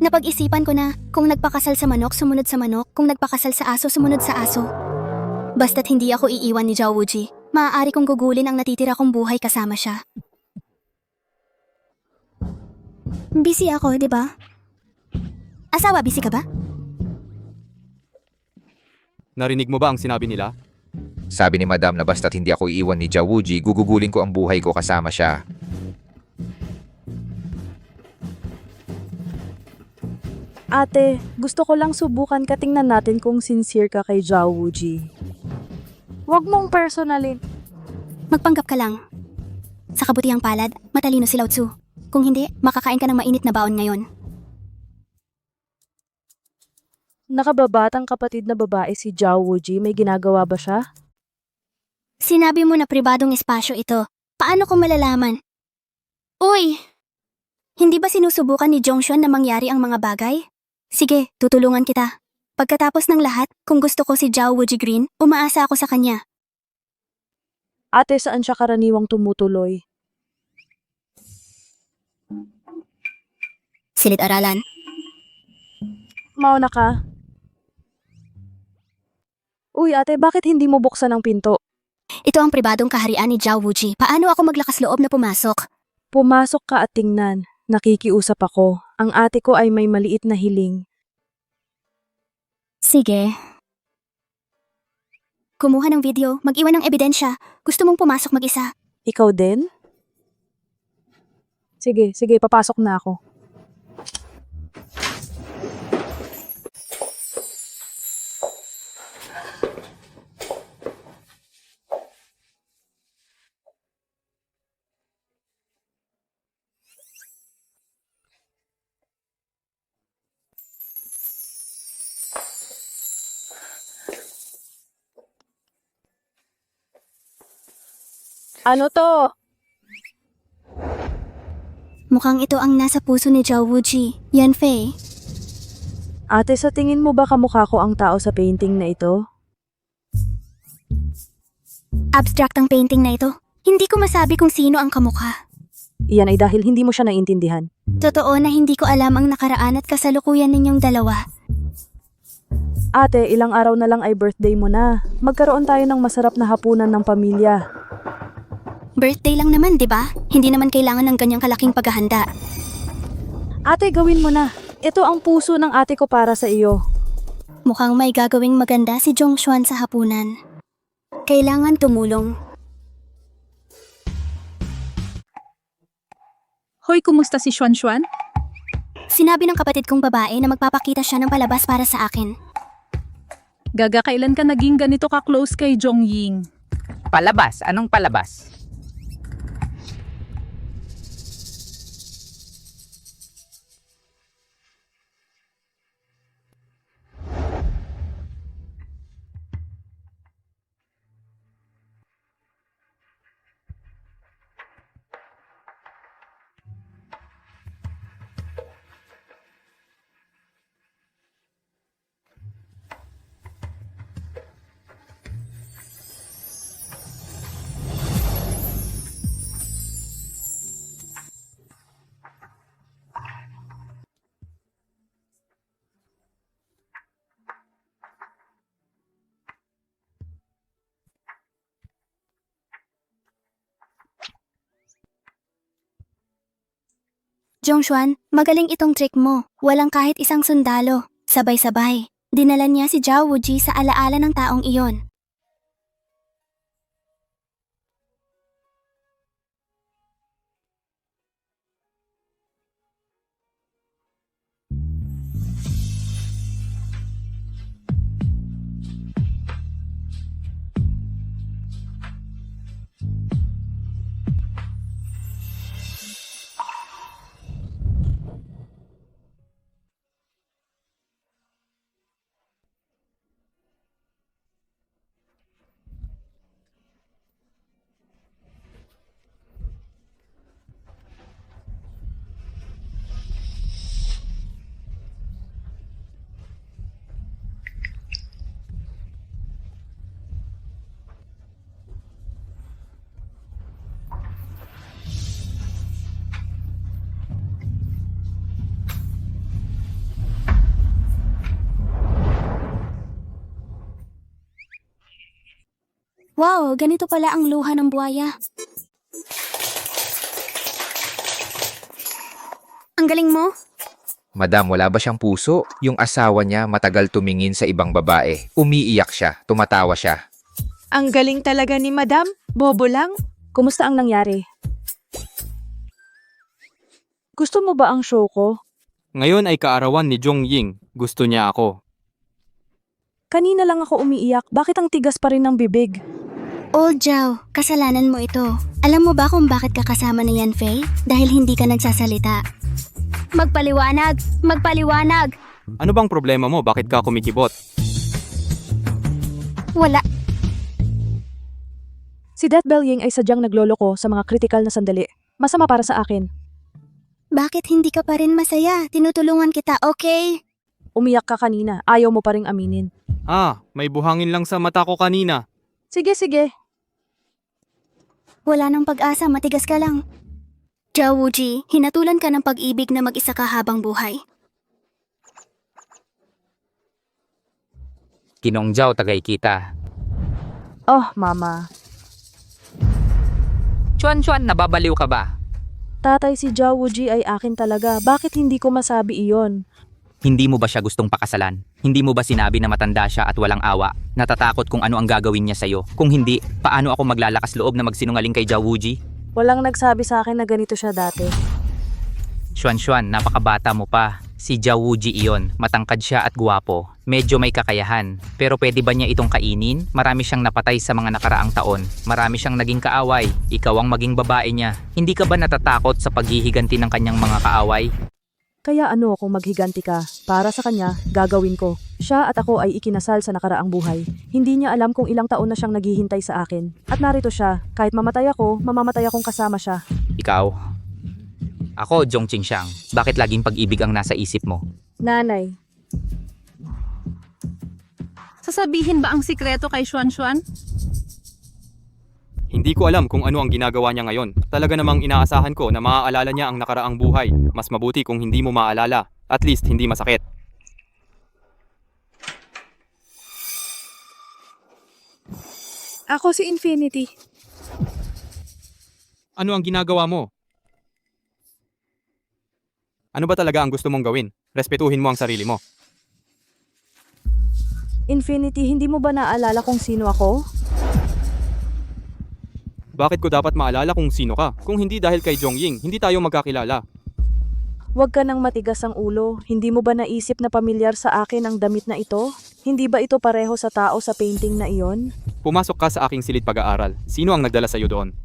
Napag-isipan ko na, kung nagpakasal sa manok, sumunod sa manok. Kung nagpakasal sa aso, sumunod sa aso. Basta't hindi ako iiwan ni Zhao Wuji, maaari kong gugulin ang natitira kong buhay kasama siya. Busy ako, di ba? Asawa, busy ka ba? Narinig mo ba ang sinabi nila? Sabi ni Madam na basta't hindi ako iiwan ni Zhao Wuji, gugugulin ko ang buhay ko kasama siya. Ate, gusto ko lang subukan ka, tingnan natin kung sincere ka kay Zhao Wuji. Huwag mong personalin. Magpanggap ka lang. Sa kabutihang palad, matalino si Lao Tzu. Kung hindi, makakain ka ng mainit na baon ngayon. Nakababatang kapatid na babae si Zhao Wuji, may ginagawa ba siya? Sinabi mo na pribadong espasyo ito. Paano ko malalaman? Uy! Hindi ba sinusubukan ni Zhongshuan na mangyari ang mga bagay? Sige, tutulungan kita. Pagkatapos ng lahat, kung gusto ko si Zhao Wuji Green, umaasa ako sa kanya. Ate, saan siya karaniwang tumutuloy? Silid-aralan. Mauna ka. Uy ate, bakit hindi mo buksan ang pinto? Ito ang pribadong kaharian ni Zhao Wuji. Paano ako maglakas loob na pumasok? Pumasok ka at tingnan. Nakikiusap ako. Ang ate ko ay may maliit na hiling. Sige. Kumuha ng video, mag-iwan ng ebidensya. Gusto mong pumasok mag-isa. Ikaw din? Sige, papasok na ako. Ano to? Mukhang ito ang nasa puso ni Zhao Wuji. Yan, Fei. Ate, sa tingin mo ba kamukha ko ang tao sa painting na ito? Abstract ang painting na ito. Hindi ko masabi kung sino ang kamukha. Iyan ay dahil hindi mo siya naintindihan. Totoo na hindi ko alam ang nakaraan at kasalukuyan ninyong dalawa. Ate, ilang araw na lang ay birthday mo na. Magkaroon tayo ng masarap na hapunan ng pamilya. Birthday lang naman, di ba? Hindi naman kailangan ng ganyang kalaking paghahanda. Ate, gawin mo na. Ito ang puso ng ate ko para sa iyo. Mukhang may gagawing maganda si Zhongshuan sa hapunan. Kailangan tumulong. Hoy, kumusta si Xuan Xuan? Sinabi ng kapatid kong babae na magpapakita siya ng palabas para sa akin. Gaga, kailan ka naging ganito ka-close kay Zhongying? Palabas? Anong palabas? Zhongshuan, magaling itong trick mo. Walang kahit isang sundalo. Sabay-sabay. Dinala niya si Zhao Wuji sa alaala ng taong iyon. Wow, ganito pala ang luha ng buhaya. Ang galing mo. Madam, wala ba siyang puso? Yung asawa niya matagal tumingin sa ibang babae. Umiiyak siya, tumatawa siya. Ang galing talaga ni Madam. Bobo lang. Kumusta ang nangyari? Gusto mo ba ang show ko? Ngayon ay kaarawan ni Zhongying. Gusto niya ako. Kanina lang ako umiiyak. Bakit ang tigas pa rin ng bibig? Old Zhao, kasalanan mo ito. Alam mo ba kung bakit ka kasama ni Yan Fei? Dahil hindi ka nagsasalita. Magpaliwanag! Magpaliwanag! Ano bang problema mo? Bakit ka kumikibot? Wala. Si Det Belying ay sadyang nagloloko sa mga kritikal na sandali. Masama para sa akin. Bakit hindi ka pa rin masaya? Tinutulungan kita, okay? Umiyak ka kanina. Ayaw mo pa ring aminin. May buhangin lang sa mata ko kanina. Sige. Wala nang pag-asa, matigas ka lang. Zhao Wuji, hinatulan ka ng pag-ibig na mag-isa ka habang buhay. Kinongjaw tagay kita. Oh, mama. Chuan-chuan, nababaliw ka ba? Tatay, si Zhao Wuji ay akin talaga. Bakit hindi ko masabi iyon? Hindi mo ba siya gustong pakasalan? Hindi mo ba sinabi na matanda siya at walang awa? Natatakot kung ano ang gagawin niya sa'yo. Kung hindi, paano ako maglalakas loob na magsinungaling kay Zhao Wuji? Walang nagsabi sa akin na ganito siya dati. Xuan, napakabata mo pa. Si Zhao Wuji iyon, matangkad siya at guwapo. Medyo may kakayahan. Pero pwede ba niya itong kainin? Marami siyang napatay sa mga nakaraang taon. Marami siyang naging kaaway. Ikaw ang maging babae niya. Hindi ka ba natatakot sa paghihiganti ng kanyang mga kaaway? Kaya ano kung maghiganti ka? Para sa kanya, gagawin ko. Siya at ako ay ikinasal sa nakaraang buhay. Hindi niya alam kung ilang taon na siyang naghihintay sa akin. At narito siya. Kahit mamatay ako, mamamatay akong kasama siya. Ikaw? Ako, Zhong Qingxiang. Bakit laging pag-ibig ang nasa isip mo? Nanay, Sasabihin ba ang sikreto kay Xuan? Hindi ko alam kung ano ang ginagawa niya ngayon. Talaga namang inaasahan ko na maaalala niya ang nakaraang buhay. Mas mabuti kung hindi mo maalala. At least hindi masakit. ako si Infinity. Ano ang ginagawa mo? Ano ba talaga ang gusto mong gawin? Respetuhin mo ang sarili mo. Infinity, hindi mo ba naalala kung sino ako? Bakit ko dapat maalala kung sino ka? Kung hindi dahil kay Zhongying, hindi tayo magkakilala. Huwag ka nang matigas ang ulo. Hindi mo ba naisip na pamilyar sa akin ang damit na ito? Hindi ba ito pareho sa tao sa painting na iyon? Pumasok ka sa aking silid pag-aaral. Sino ang nagdala sa'yo doon?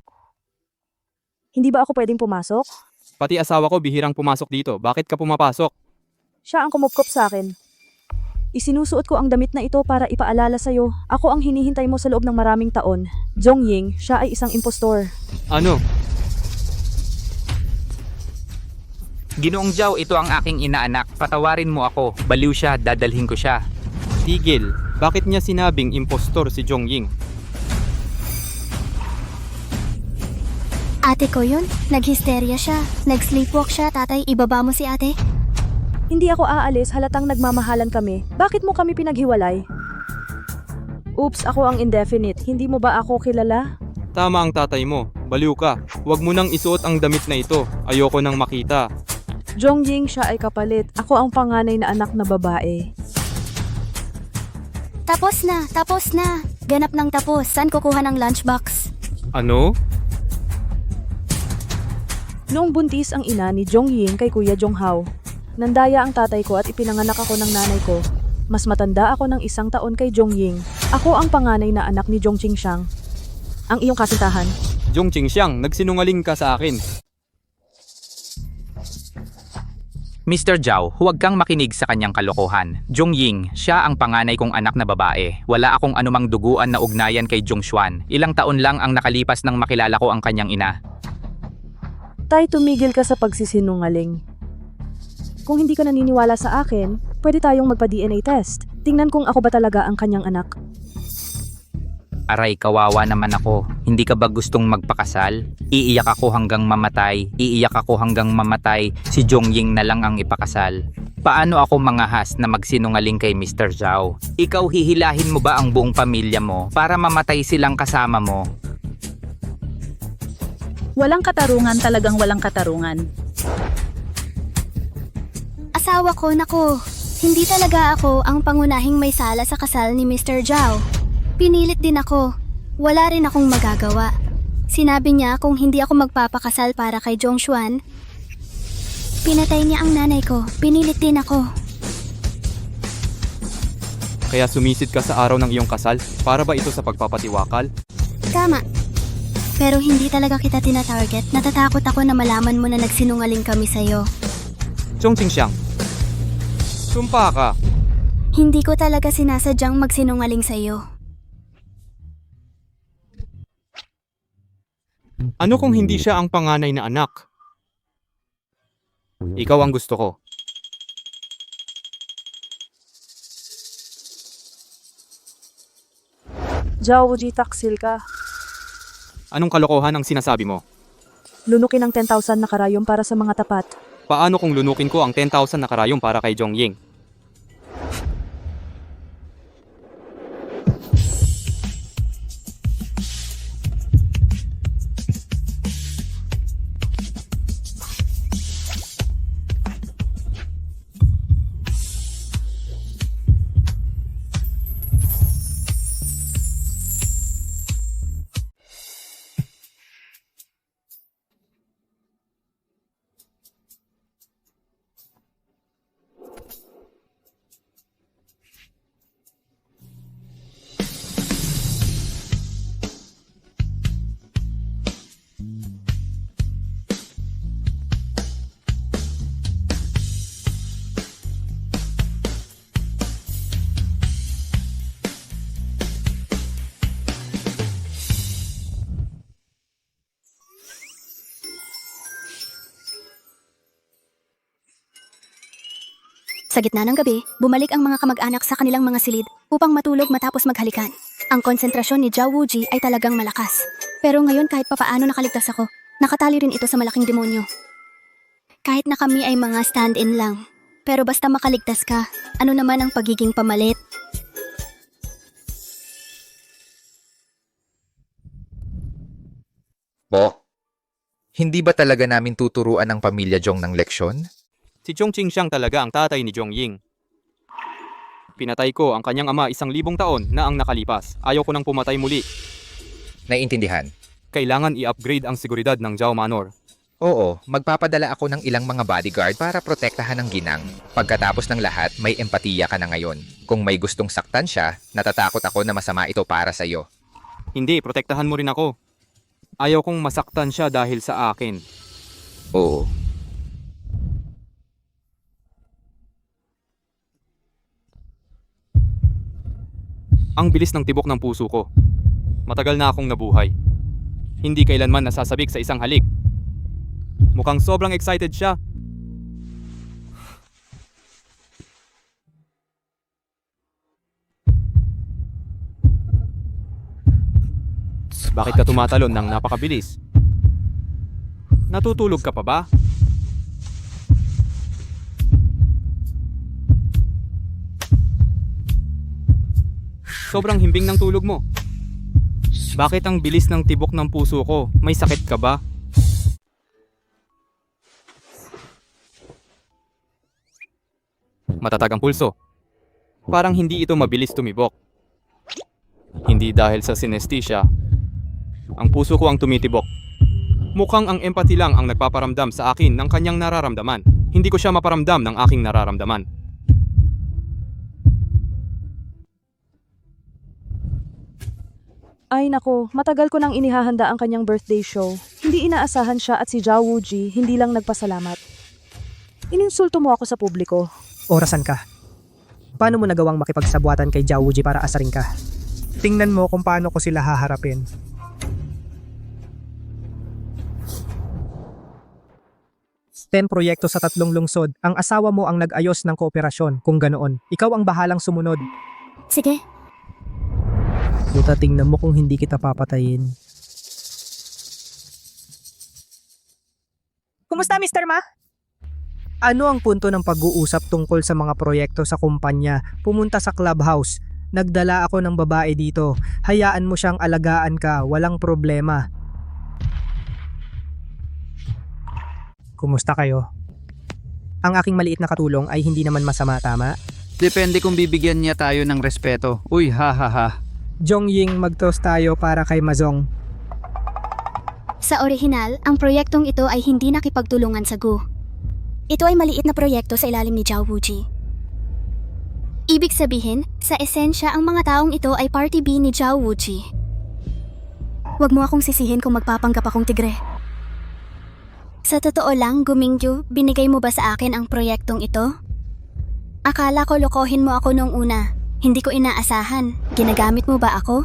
Hindi ba ako pwedeng pumasok? Pati asawa ko bihirang pumasok dito. Bakit ka pumapasok? Siya ang kumupkop sa akin. Isinusuot ko ang damit na ito para ipaalala sa'yo. Ako ang hinihintay mo sa loob ng maraming taon. Zhongying, siya ay isang impostor. Ano? Ginoong Zhao, ito ang aking inaanak. Patawarin mo ako. Baliw siya, dadalhin ko siya. Tigil. Bakit niya sinabing impostor si Zhongying? Ate ko yun. Naghisteria siya. Nag-sleepwalk siya, tatay. Ibaba mo si ate. Hindi ako aalis, halatang nagmamahalan kami. Bakit mo kami pinaghiwalay? Oops, ako ang indefinite. Hindi mo ba ako kilala? Tama ang tatay mo. Baliw ka. Huwag mo nang isuot ang damit na ito. Ayoko nang makita. Zhongying, siya ay kapalit. Ako ang panganay na anak na babae. Tapos na, tapos na. Ganap ng tapos. Saan kukuha ng lunchbox? Ano? Noong buntis ang ina ni Zhongying kay Kuya Zhonghao, nandaya ang tatay ko at ipinanganak ako ng nanay ko. Mas matanda ako ng 1 taon kay Zhongying. Ako ang panganay na anak ni Zhong Qingxiang. Ang iyong kasintahan. Zhong Qingxiang, nagsinungaling ka sa akin. Mr. Zhao, huwag kang makinig sa kanyang kalokohan. Zhongying, siya ang panganay kong anak na babae. Wala akong anumang duguan na ugnayan kay Zhongshuan. Ilang taon lang ang nakalipas nang makilala ko ang kanyang ina. Tay, tumigil ka sa pagsisinungaling. Kung hindi ka naniniwala sa akin, pwede tayong magpa-DNA test. Tingnan kung ako ba talaga ang kanyang anak. Aray, kawawa naman ako. Hindi ka ba gustong magpakasal? Iiyak ako hanggang mamatay. Iiyak ako hanggang mamatay. Si Zhongying na lang ang ipakasal. Paano ako mangahas na magsinungaling kay Mr. Zhao? Ikaw, hihilahin mo ba ang buong pamilya mo para mamatay silang kasama mo? Walang katarungan, talagang walang katarungan. Asawa ko, nako. Hindi talaga ako ang pangunahing may sala sa kasal ni Mr. Zhao. Pinilit din ako. Wala rin akong magagawa. Sinabi niya kung hindi ako magpapakasal para kay Zhongshuan, pinatay niya ang nanay ko. Pinilit din ako. Kaya sumisid ka sa araw ng iyong kasal? Para ba ito sa pagpapatiwakal? Tama. Pero hindi talaga kita tina-target. Natatakot ako na malaman mo na nagsinungaling kami sa'yo. Zhong Qingxiang, sumpa ka. Hindi ko talaga sinasadyang magsinungaling sa'yo. Ano kung hindi siya ang panganay na anak? Ikaw ang gusto ko. Zhao Wuji, taksil ka. Anong kalokohan ang sinasabi mo? Lunukin ang 10,000 na karayom para sa mga tapat. Paano kung lunukin ko ang 10,000 na karayom para kay Zhongying? Sa gitna ng gabi, bumalik ang mga kamag-anak sa kanilang mga silid upang matulog matapos maghalikan. Ang konsentrasyon ni Zhao Wuji ay talagang malakas. Pero ngayon kahit papaano nakaligtas ako, nakatali rin ito sa malaking demonyo. Kahit na kami ay mga stand-in lang. Pero basta makaligtas ka, ano naman ang pagiging pamalit? Po, hindi ba talaga namin tuturuan ng pamilya Jong ng leksyon? Si Chongqing siyang talaga ang tatay ni Jongying. Pinatay ko ang kanyang ama 1,000 taon na ang nakalipas. Ayaw ko nang pumatay muli. Naiintindihan? Kailangan i-upgrade ang seguridad ng Zhao Manor. Oo, magpapadala ako ng ilang mga bodyguard para protektahan ang ginang. Pagkatapos ng lahat, may empatiya ka na ngayon. Kung may gustong saktan siya, natatakot ako na masama ito para sa iyo. Hindi, protektahan mo rin ako. Ayaw kong masaktan siya dahil sa akin. Oo. Ang bilis ng tibok ng puso ko. Matagal na akong nabuhay. Hindi kailanman nasasabik sa isang halik. Mukhang sobrang excited siya. Bakit ka tumatalon ng napakabilis? Natutulog ka pa ba? Sobrang himbing ng tulog mo. Bakit ang bilis ng tibok ng puso ko? May sakit ka ba? Matatag ang pulso. Parang hindi ito mabilis tumibok. Hindi dahil sa synesthesia. Ang puso ko ang tumitibok. Mukhang ang empathy lang ang nagpaparamdam sa akin ng kanyang nararamdaman. Hindi ko siya maparamdam ng aking nararamdaman. Ay nako, matagal ko nang inihahanda ang kanyang birthday show. Hindi inaasahan siya at si Zhao Wuji hindi lang nagpasalamat. Ininsulto mo ako sa publiko. Orasan ka. Paano mo nagawang makipagsabwatan kay Zhao Wuji para asarin ka? Tingnan mo kung paano ko sila haharapin. Ten proyekto sa 3 lungsod. Ang asawa mo ang nag-ayos ng kooperasyon. Kung ganoon, ikaw ang bahalang sumunod. Sige, Puta, tingnan mo kung hindi kita papatayin. Kumusta, Mr. Ma? Ano ang punto ng pag-uusap tungkol sa mga proyekto sa kumpanya? Pumunta sa clubhouse. Nagdala ako ng babae dito. Hayaan mo siyang alagaan ka. Walang problema. Kumusta kayo? Ang aking maliit na katulong ay hindi naman masama, tama? Depende kung bibigyan niya tayo ng respeto. Uy, ha ha ha. Jongying, mag-toast tayo para kay Mazong. sa orihinal, ang proyektong ito ay hindi nakipagtulungan sa Gu. Ito ay maliit na proyekto sa ilalim ni Zhao Wuji. Ibig sabihin, sa esensya ang mga taong ito ay party B ni Zhao Wuji. Huwag mo akong sisihin kung magpapanggap akong tigre. Sa totoo lang, Gu Mingyu, binigay mo ba sa akin ang proyektong ito? Akala ko lokohin mo ako noong una. Hindi ko inaasahan. Ginagamit mo ba ako?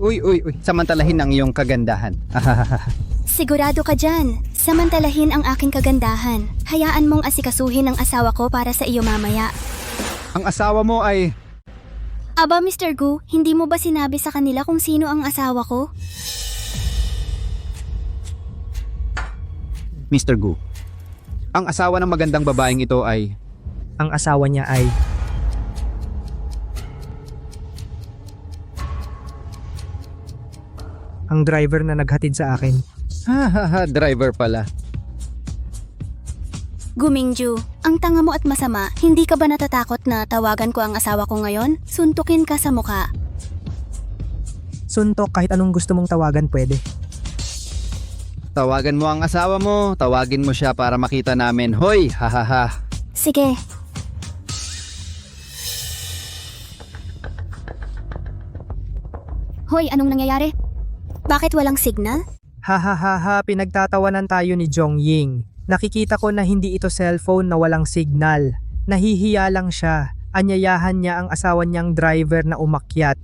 Uy, samantalahin ang iyong kagandahan. Sigurado ka dyan. Samantalahin ang aking kagandahan. Hayaan mong asikasuhin ang asawa ko para sa iyo mamaya. Ang asawa mo ay... Aba, Mr. Gu, hindi mo ba sinabi sa kanila kung sino ang asawa ko? Mr. Gu, ang asawa ng magandang babaeng ito ay... Ang asawa niya ay... ang driver na naghatid sa akin. driver pala. Gu Mingyu, ang tanga mo at masama, hindi ka ba natatakot na tawagan ko ang asawa ko ngayon? Suntukin ka sa mukha. Suntok, kahit anong gusto mong tawagan pwede. Tawagan mo ang asawa mo, tawagin mo siya para makita namin. Hoy, hahaha. Sige. Hoy, anong nangyayari? Bakit walang signal? Ha, pinagtatawanan tayo ni Jongying. Nakikita ko na hindi ito cellphone na walang signal. Nahihiya lang siya. Anyayahan niya ang asawa niyang driver na umakyat.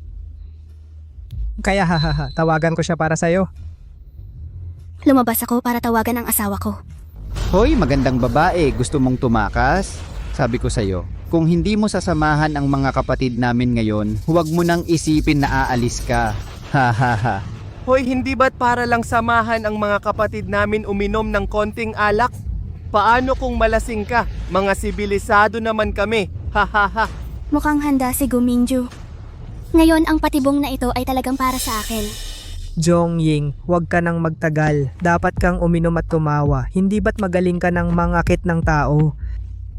Kaya tawagan ko siya para sa'yo. Lumabas ako para tawagan ang asawa ko. Hoy, magandang babae, gusto mong tumakas? Sabi ko sa'yo, kung hindi mo sasamahan ang mga kapatid namin ngayon, huwag mo nang isipin na aalis ka. Ha ha ha. Hoy, hindi ba't para lang samahan ang mga kapatid namin uminom ng konting alak? Paano kung malasing ka? Mga sibilisado naman kami. Ha ha ha. Mukhang handa si Guminju. Ngayon, ang patibong na ito ay talagang para sa akin. Jongying, huwag ka nang magtagal. Dapat kang uminom at tumawa. Hindi ba't magaling ka ng mangakit ng tao?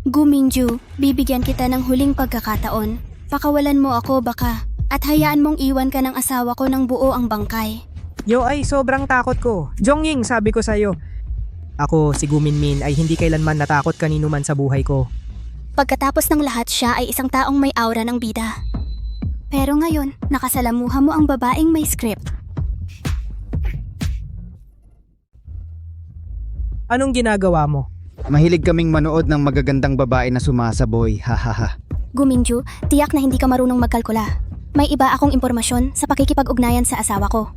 Guminju, bibigyan kita ng huling pagkakataon. Pakawalan mo ako baka. At hayaan mong iwan ka ng asawa ko ng buo ang bangkay. Yo ay sobrang takot ko. Jongying, sabi ko sa'yo. Ako, si Guminmin, ay hindi kailanman natakot kanino man sa buhay ko. Pagkatapos ng lahat, siya ay isang taong may aura ng bida. Pero ngayon, nakasalamuha mo ang babaeng may script. Anong ginagawa mo? Mahilig kaming manood ng magagandang babae na sumasaboy. Ha ha ha. Guminju, tiyak na hindi ka marunong magkalkula. May iba akong impormasyon sa pakikipag-ugnayan sa asawa ko.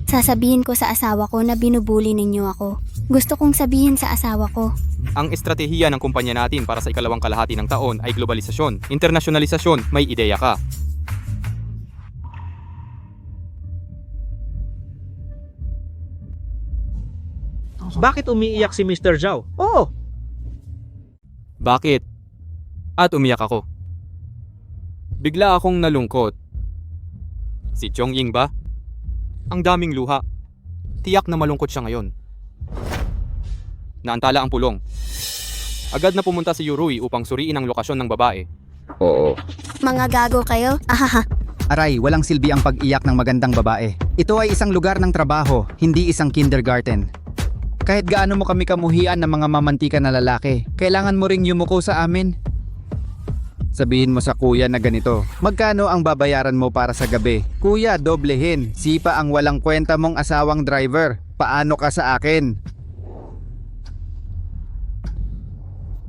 Sasabihin ko sa asawa ko na binubuli ninyo ako. Gusto kong sabihin sa asawa ko. Ang estratehiya ng kumpanya natin para sa ikalawang kalahati ng taon ay globalisasyon, internasyonalisasyon, may ideya ka. Bakit umiiyak si Mr. Zhao? Oo, Bakit? At umiyak ako. Bigla akong nalungkot. Si Chongying ba? Ang daming luha. Tiyak na malungkot siya ngayon. Naantala ang pulong. Agad na pumunta si Yurui upang suriin ang lokasyon ng babae. Oo. Mga gago kayo? Ahaha. Aray, walang silbi ang pag-iyak ng magandang babae. Ito ay isang lugar ng trabaho, hindi isang kindergarten. Kahit gaano mo kami kamuhian ng mga mamantika na lalaki, kailangan mo ring yumuko sa amin. Sabihin mo sa kuya na ganito, magkano ang babayaran mo para sa gabi? Kuya, doblehin. Sipa ang walang kwenta mong asawang driver. Paano ka sa akin?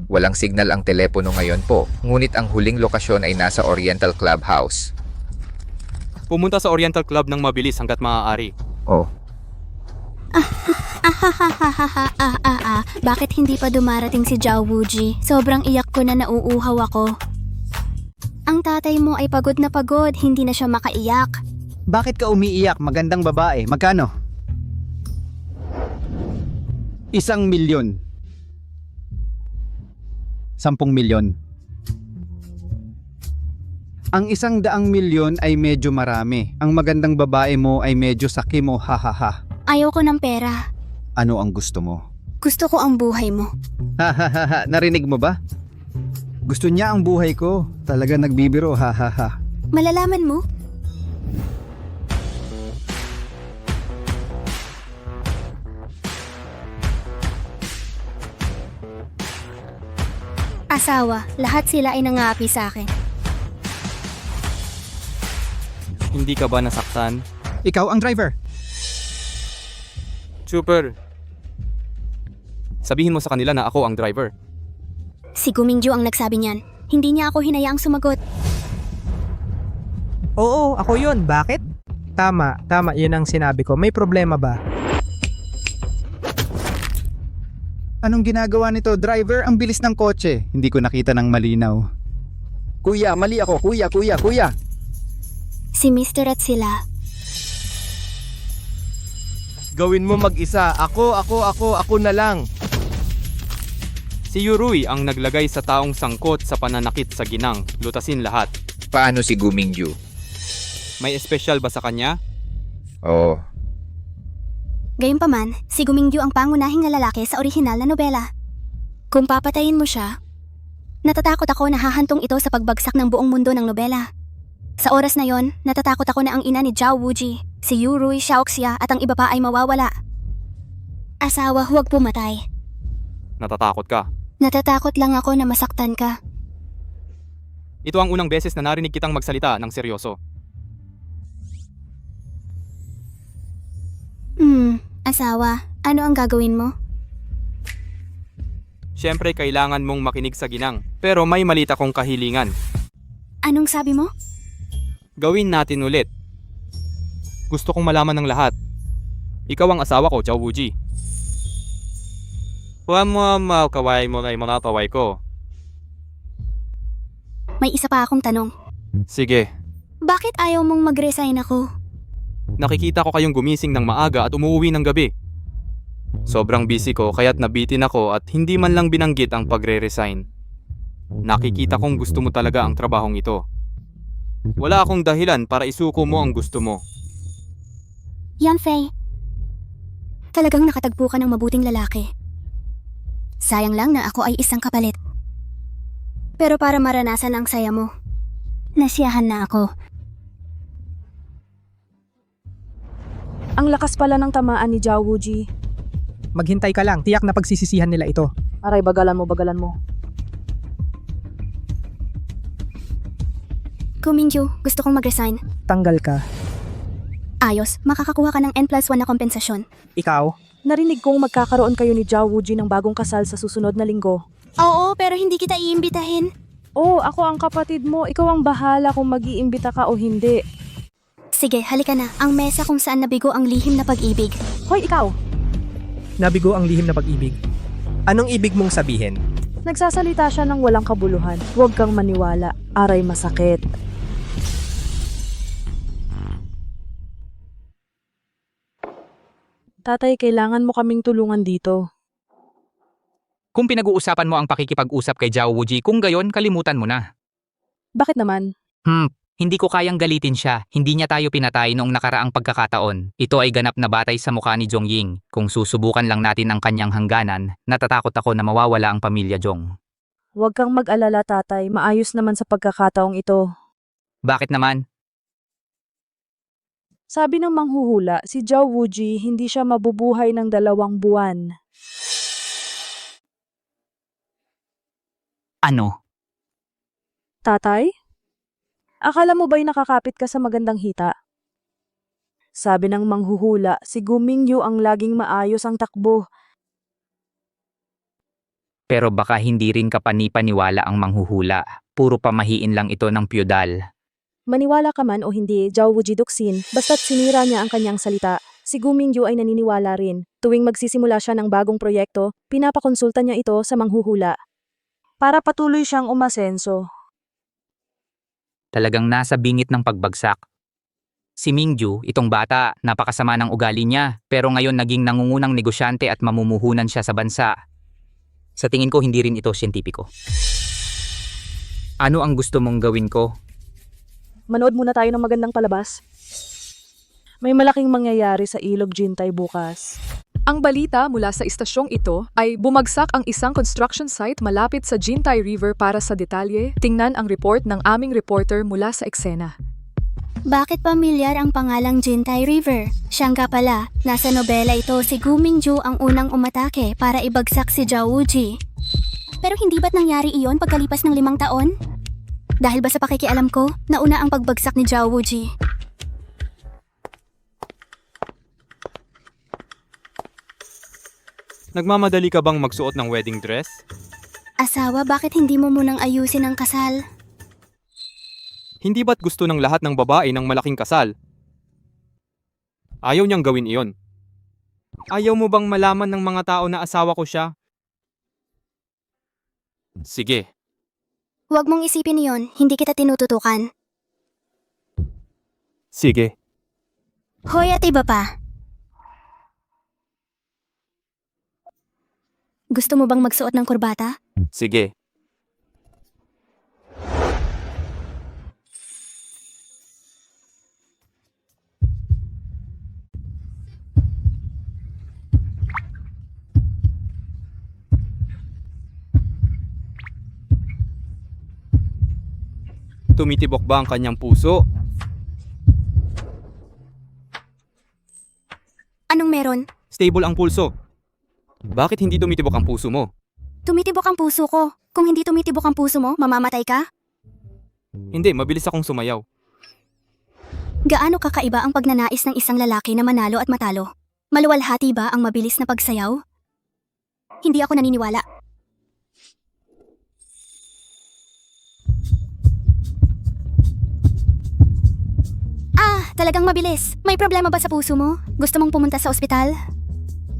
Walang signal ang telepono ngayon po, ngunit ang huling lokasyon ay nasa Oriental Clubhouse. Pumunta sa Oriental Club ng mabilis hanggat maaari. Oh. Bakit hindi pa dumarating si Zhao Wuji? Sobrang iyak ko na nauuhaw ako. Ang tatay mo ay pagod na pagod, hindi na siya makaiyak. Bakit ka umiiyak? Magandang babae. Magkano? 1,000,000. 10,000,000. Ang 100,000,000 ay medyo marami. Ang magandang babae mo ay medyo sakimo. Hahaha. Ayoko ng pera. Ano ang gusto mo? Gusto ko ang buhay mo. Hahaha. Narinig mo ba? Gusto niya ang buhay ko. Talaga nagbibiro. Hahaha. Malalaman mo? Asawa, lahat sila ay nangaapi sa akin. Hindi ka ba nasaktan? Ikaw ang driver. Super. Sabihin mo sa kanila na ako ang driver. Si Guminju ang nagsabi niyan. Hindi niya ako hinayaang sumagot. Oo, ako yun. Bakit? Tama, yun ang sinabi ko. May problema ba? Anong ginagawa nito? Driver, ang bilis ng kotse. Hindi ko nakita ng malinaw. Kuya, mali ako. Kuya. Si Mr. at sila. Gawin mo mag-isa. Ako na lang. Si Yurui ang naglagay sa taong sangkot sa pananakit sa ginang. Lutasin lahat. Paano si Gumingju? May espesyal ba sa kanya? Oo. Gayunpaman, si Gumingju ang pangunahing na lalaki sa orihinal na nobela. Kung papatayin mo siya, natatakot ako na hahantong ito sa pagbagsak ng buong mundo ng nobela. Sa oras na yon, natatakot ako na ang ina ni Zhao Wuji, si Yurui Xiaoxia at ang iba pa ay mawawala. Asawa, huwag pumatay. Natatakot ka. Natatakot lang ako na masaktan ka. Ito ang unang beses na narinig kitang magsalita ng seryoso. Asawa, ano ang gagawin mo? Siyempre kailangan mong makinig sa ginang, pero may malit akong kahilingan. Anong sabi mo? Gawin natin ulit. Gusto kong malaman ng lahat. Ikaw ang asawa ko, Zhao Wuji. Huwag mo kaway mo na imanataway ko. May isa pa akong tanong. Sige, Bakit ayaw mong mag-resign ako? nakikita ko kayong gumising ng maaga at umuwi ng gabi. Sobrang busy ko kaya't nabitin ako at hindi man lang binanggit ang pagre-resign. Nakikita kong gusto mo talaga ang trabahong ito. Wala akong dahilan para isuko mo ang gusto mo. Yan, Faye. Talagang nakatagpo ka ng mabuting lalaki. Sayang lang na ako ay isang kapalit. Pero para maranasan ang saya mo, nasiyahan na ako. Ang lakas pala ng tamaan ni Zhao Wuji. Maghintay ka lang, tiyak na pagsisisihan nila ito. Aray, bagalan mo, bagalan mo. Kuminju, gusto kong mag-resign. Tanggal ka. Ayos, makakakuha ka ng N+1 na kompensasyon. Ikaw? Narinig kong magkakaroon kayo ni Zhao Wuji ng bagong kasal sa susunod na linggo. Oo, pero hindi kita iimbitahin. Oh, ako ang kapatid mo. Ikaw ang bahala kung mag-iimbita ka o hindi. Sige, halika na. Ang mesa kung saan nabigo ang lihim na pag-ibig. Hoy, ikaw! Nabigo ang lihim na pag-ibig. Anong ibig mong sabihin? Nagsasalita siya ng walang kabuluhan. Huwag kang maniwala. Aray, masakit. Tatay, kailangan mo kaming tulungan dito. Kung pinag-uusapan mo ang pakikipag-usap kay Zhao Wuji, kung gayon, kalimutan mo na. Bakit naman? Hindi ko kayang galitin siya. Hindi niya tayo pinatay noong nakaraang pagkakataon. Ito ay ganap na batay sa mukha ni Zhongying. Kung susubukan lang natin ang kanyang hangganan, natatakot ako na mawawala ang pamilya Zhong. Huwag kang mag-alala, tatay. Maayos naman sa pagkakataong ito. Bakit naman? Sabi ng manghuhula, si Zhao Wuji hindi siya mabubuhay ng 2 buwan. Ano? Tatay? Akala mo ba'y nakakapit ka sa magandang hita? Sabi ng manghuhula, si Gu Mingyu ang laging maayos ang takbo. Pero baka hindi rin kapanipaniwala ang manghuhula. Puro pamahiin lang ito ng pyudal. Maniwala ka man o hindi, Zhao Wuji duksin, basta't sinira niya ang kanyang salita. Si Gu Mingyu ay naniniwala rin. Tuwing magsisimula siya ng bagong proyekto, pinapakonsulta niya ito sa manghuhula. Para patuloy siyang umasenso. Talagang nasa bingit ng pagbagsak. Si Mingju, itong bata, napakasama ng ugali niya, pero ngayon naging nangungunang negosyante at mamumuhunan siya sa bansa. Sa tingin ko, hindi rin ito siyentipiko. Ano ang gusto mong gawin ko? Manood muna tayo ng magandang palabas. May malaking mangyayari sa Ilog Jintay bukas. Ang balita mula sa istasyong ito ay bumagsak ang isang construction site malapit sa Jintay River. Para sa detalye, tingnan ang report ng aming reporter mula sa eksena. Bakit pamilyar ang pangalang Jintay River? Siya nga pala, nasa nobela ito si Gu Mingju ang unang umatake para ibagsak si Zhao Wuji. Pero hindi ba't nangyari iyon pagkalipas ng 5 taon? Dahil ba sa pakikialam ko, nauna ang pagbagsak ni Zhao Wuji? Nagmamadali ka bang magsuot ng wedding dress? Asawa, bakit hindi mo munang ayusin ang kasal? Hindi ba't gusto ng lahat ng babae ng malaking kasal? Ayaw niyang gawin iyon. Ayaw mo bang malaman ng mga tao na asawa ko siya? Sige. Huwag mong isipin iyon, hindi kita tinututukan. Sige. Hoy, at iba pa. Gusto mo bang magsuot ng kurbata? Sige. Tumitibok ba ang kanyang puso? Anong meron? Stable ang pulso. Bakit hindi tumitibok ang puso mo? Tumitibok ang puso ko. Kung hindi tumitibok ang puso mo, mamamatay ka? Hindi, mabilis akong sumayaw. Gaano kakaiba ang pagnanais ng isang lalaki na manalo at matalo? Maluwalhati ba ang mabilis na pagsayaw? Hindi ako naniniwala. Talagang mabilis. May problema ba sa puso mo? Gusto mong pumunta sa ospital?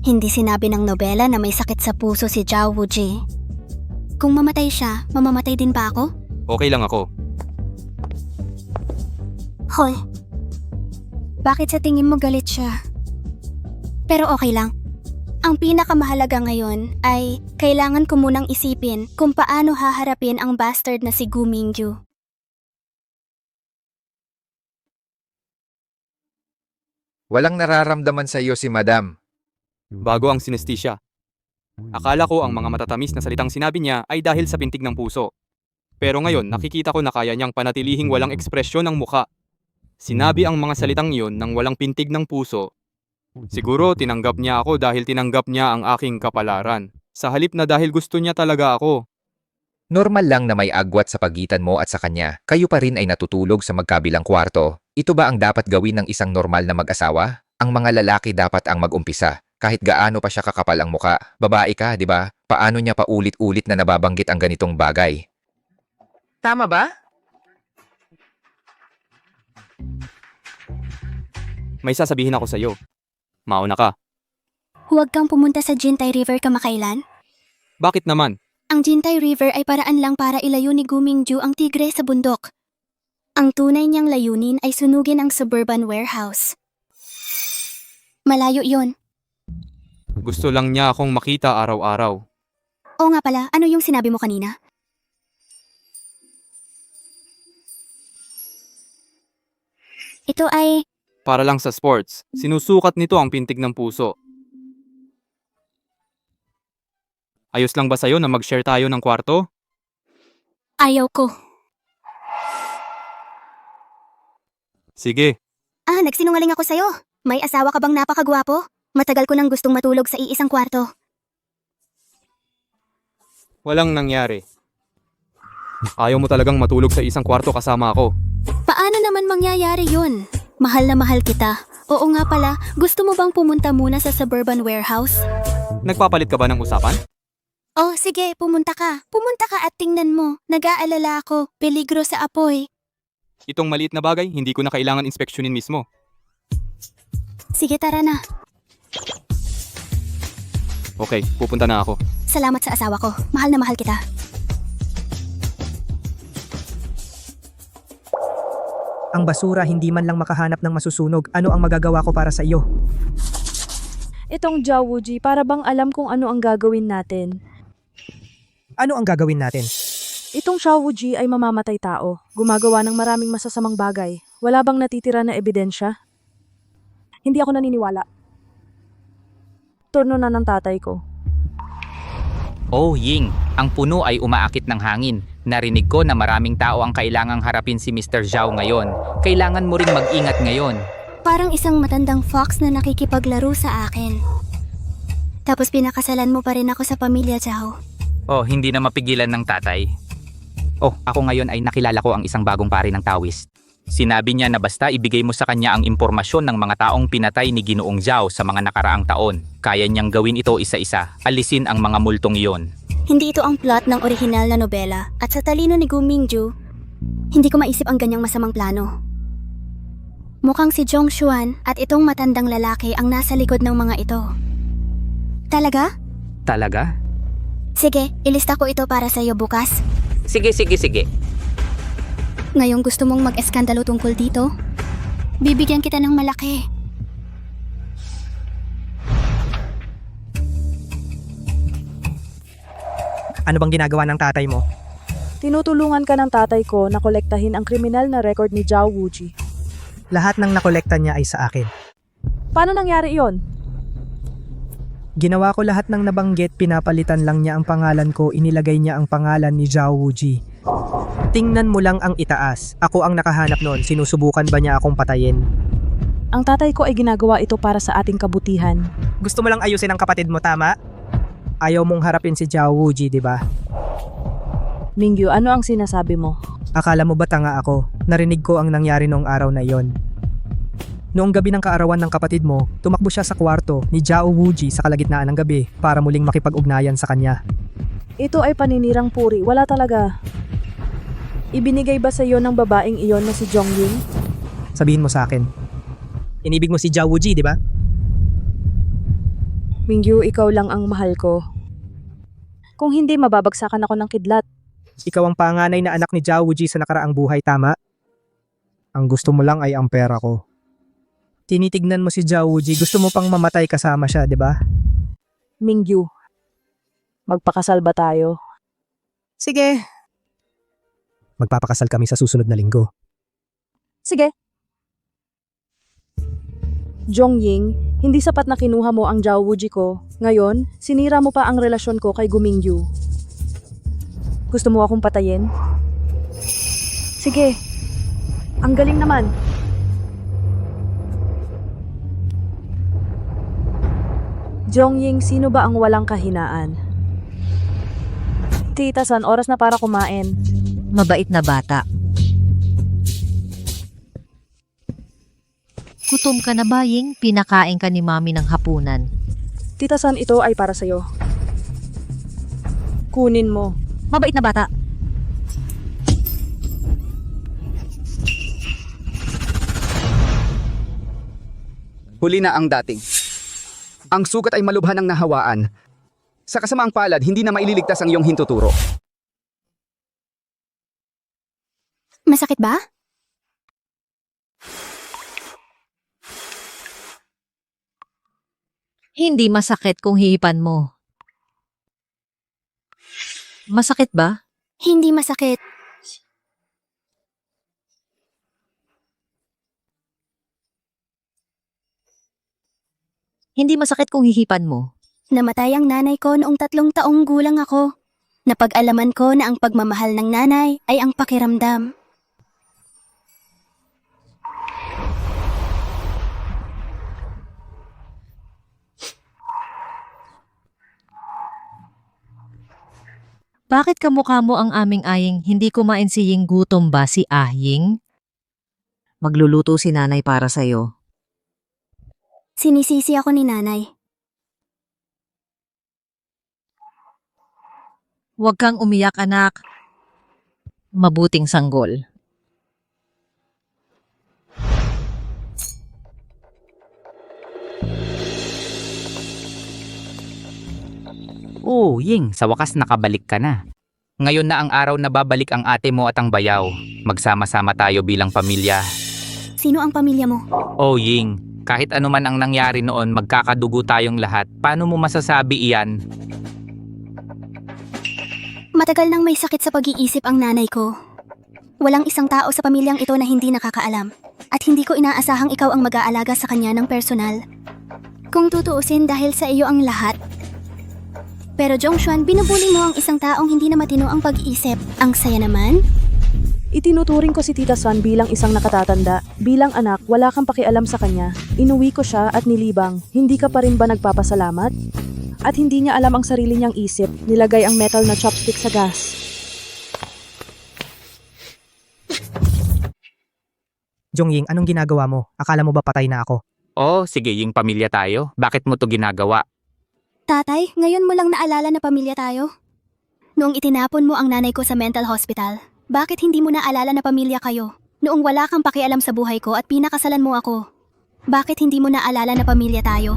Hindi sinabi ng nobela na may sakit sa puso si Zhao Wuji. Kung mamatay siya, mamamatay din ba ako? Okay lang ako. Hoy. Bakit sa tingin mo galit siya? Pero okay lang. Ang pinakamahalaga ngayon ay kailangan ko munang isipin kung paano haharapin ang bastard na si Gu Mingyu. Walang nararamdaman sa iyo si Madam. Bago ang sinestisya. Akala ko ang mga matatamis na salitang sinabi niya ay dahil sa pintig ng puso. Pero ngayon nakikita ko na kaya niyang panatilihing walang ekspresyon ng mukha. Sinabi ang mga salitang iyon nang walang pintig ng puso. Siguro tinanggap niya ako dahil tinanggap niya ang aking kapalaran. Sa halip na dahil gusto niya talaga ako. Normal lang na may agwat sa pagitan mo at sa kanya. Kayo pa rin ay natutulog sa magkabilang kwarto. Ito ba ang dapat gawin ng isang normal na mag-asawa? Ang mga lalaki dapat ang mag-umpisa. Kahit gaano pa siya kakapal ang muka. Babae ka, di ba? Paano niya paulit-ulit na nababanggit ang ganitong bagay? Tama ba? May sasabihin ako sa iyo. Mauna ka. Huwag kang pumunta sa Jintai River kamakailan. Bakit naman? Ang Jintai River ay paraan lang para ilayo ni Gu Mingyu ang tigre sa bundok. Ang tunay niyang layunin ay sunugin ang suburban warehouse. Malayo yon. Gusto lang niya akong makita araw-araw. Oo nga pala, ano yung sinabi mo kanina? Ito ay... Para lang sa sports, sinusukat nito ang pintig ng puso. Ayos lang ba sa'yo na mag-share tayo ng kwarto? Ayaw ko. Sige. Nagsinungaling ako sa'yo. May asawa ka bang napakagwapo? Matagal ko nang gustong matulog sa iisang kwarto. Walang nangyari. Ayaw mo talagang matulog sa isang kwarto kasama ako. Paano naman mangyayari yun? Mahal na mahal kita. Oo nga pala, gusto mo bang pumunta muna sa suburban warehouse? Nagpapalit ka ba ng usapan? Oh, sige, pumunta ka. Pumunta ka at tingnan mo. Nag-aalala ako. Peligro sa apoy. Itong maliit na bagay, hindi ko na kailangan inspeksyonin mismo. Sige, tara na. Okay, pupunta na ako. Salamat sa asawa ko. Mahal na mahal kita. Ang basura hindi man lang makahanap ng masusunog. Ano ang magagawa ko para sa iyo? Itong Zhao Wuji, para bang alam kung ano ang gagawin natin. Ano ang gagawin natin? Itong Zhao Wuji ay mamamatay tao. Gumagawa ng maraming masasamang bagay. Wala bang natitira na ebidensya? Hindi ako naniniwala. Turno na ng tatay ko. Oh, Ying, ang puno ay umaakit ng hangin. Narinig ko na maraming tao ang kailangang harapin si Mr. Zhao ngayon. Kailangan mo ring mag-ingat ngayon. Parang isang matandang fox na nakikipaglaro sa akin. Tapos pinakasalan mo pa rin ako sa pamilya, Zhao. Oh, hindi na mapigilan ng tatay. Oh, ako ngayon ay nakilala ko ang isang bagong pari ng Taoist. Sinabi niya na basta ibigay mo sa kanya ang impormasyon ng mga taong pinatay ni Ginoong Zhao sa mga nakaraang taon. Kaya niyang gawin ito isa-isa. Alisin ang mga multong iyon. Hindi ito ang plot ng orihinal na nobela at sa talino ni Gu Mingyu, hindi ko maisip ang ganyang masamang plano. Mukhang si Zhong Xuan at itong matandang lalaki ang nasa likod ng mga ito. Talaga? Talaga? Sige, ilista ko ito para sa iyo bukas. Sige. Ngayong gusto mong mag-eskandalo tungkol dito, bibigyan kita ng malaki. Ano bang ginagawa ng tatay mo? Tinutulungan ka ng tatay ko na kolektahin ang kriminal na record ni Zhao Wuji. Lahat ng nakolekta niya ay sa akin. Paano nangyari iyon? Ginawa ko lahat ng nabanggit, pinapalitan lang niya ang pangalan ko, inilagay niya ang pangalan ni Zhao Wuji. Tingnan mo lang ang itaas. Ako ang nakahanap noon, sinusubukan ba niya akong patayin? Ang tatay ko ay ginagawa ito para sa ating kabutihan. Gusto mo lang ayusin ang kapatid mo, tama? Ayaw mong harapin si Zhao Wuji, di ba? Mingyu, ano ang sinasabi mo? Akala mo ba tanga ako? Narinig ko ang nangyari noong araw na iyon. Noong gabi ng kaarawan ng kapatid mo, tumakbo siya sa kwarto ni Zhao Wuji sa kalagitnaan ng gabi para muling makipag-ugnayan sa kanya. Ito ay paninirang puri, wala talaga. Ibinigay ba sa iyo ng babaeng iyon na si Zhongying? Sabihin mo sa akin, Inibig mo si Zhao Wuji, di ba? Mingyu, ikaw lang ang mahal ko. Kung hindi, mababagsakan ako ng kidlat. Ikaw ang panganay na anak ni Zhao Wuji sa nakaraang buhay, tama? Ang gusto mo lang ay ang pera ko. Tinitignan mo si Zhao Wuji, gusto mo pang mamatay kasama siya, di ba? Mingyu, magpakasal ba tayo? Sige. Magpapakasal kami sa susunod na linggo. Sige. Jongying, hindi sapat na kinuha mo ang Zhao Wuji ko. Ngayon, sinira mo pa ang relasyon ko kay Gumingyu. Gusto mo akong patayin? Sige. Ang galing naman. Jongying, sino ba ang walang kahinaan? Tita San, oras na para kumain. Mabait na bata. Gutom ka na ba, Ying? Pinakain ka ni Mami ng hapunan. Tita San, ito ay para sa'yo. Kunin mo. Mabait na bata. Huli na ang dating. Ang sugat ay malubhan ng nahawaan. Sa kasamaang palad, hindi na maililigtas ang iyong hintuturo. Masakit ba? Hindi masakit kung hihipan mo. Masakit ba? Hindi masakit. Hindi masakit kung hihipan mo. Namatay ang nanay ko noong 3 taong gulang ako. Napag-alaman ko na ang pagmamahal ng nanay ay ang pakiramdam. Bakit kamukha mo ang aming aying hindi kumain si Ying, gutom ba si Ying? Magluluto si nanay para sa'yo. Sinisisi ako ni nanay. Huwag kang umiyak, anak. Mabuting sanggol. Oh, Ying, sa wakas nakabalik ka na. Ngayon na ang araw na babalik ang ate mo at ang bayaw. Magsama-sama tayo bilang pamilya. Sino ang pamilya mo? Oh, Ying, kahit ano man ang nangyari noon, magkakadugo tayong lahat. Paano mo masasabi iyan? Matagal nang may sakit sa pag-iisip ang nanay ko. Walang isang tao sa pamilyang ito na hindi nakakaalam. At hindi ko inaasahang ikaw ang mag-aalaga sa kanya ng personal. Kung tutuusin dahil sa iyo ang lahat. Pero Jongshuan, binubuli mo ang isang taong hindi na matino ang pag-iisip. Ang saya naman. Itinuturing ko si Tita San bilang isang nakatatanda. Bilang anak, wala kang pakialam sa kanya. Inuwi ko siya at nilibang. Hindi ka pa rin ba nagpapasalamat? At hindi niya alam ang sarili niyang isip. Nilagay ang metal na chopstick sa gas. Jongying, anong ginagawa mo? Akala mo ba patay na ako? Oh, sige, Ying, pamilya tayo. Bakit mo to ginagawa? Tatay, ngayon mo lang naalala na pamilya tayo? Noong itinapon mo ang nanay ko sa mental hospital, bakit hindi mo naalala na pamilya kayo? Noong wala kang pakialam sa buhay ko at pinakasalan mo ako, bakit hindi mo naalala na pamilya tayo?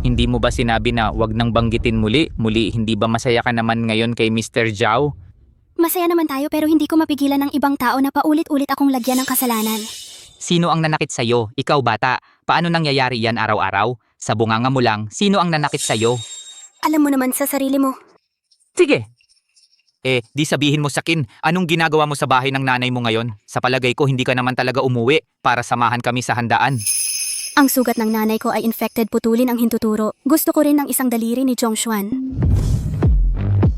Hindi mo ba sinabi na wag nang banggitin muli? Muli, hindi ba masaya ka naman ngayon kay Mr. Zhao? Masaya naman tayo pero hindi ko mapigilan ng ibang tao na paulit-ulit akong lagyan ng kasalanan. Sino ang nanakit sa'yo? Ikaw, bata. Paano nangyayari yan araw-araw? Sa bunganga mo lang, sino ang nanakit sa'yo? Alam mo naman sa sarili mo. Sige. Di sabihin mo sakin, anong ginagawa mo sa bahay ng nanay mo ngayon? Sa palagay ko, hindi ka naman talaga umuwi para samahan kami sa handaan. Ang sugat ng nanay ko ay infected, putulin ang hintuturo. Gusto ko rin ng isang daliri ni Jongshuan.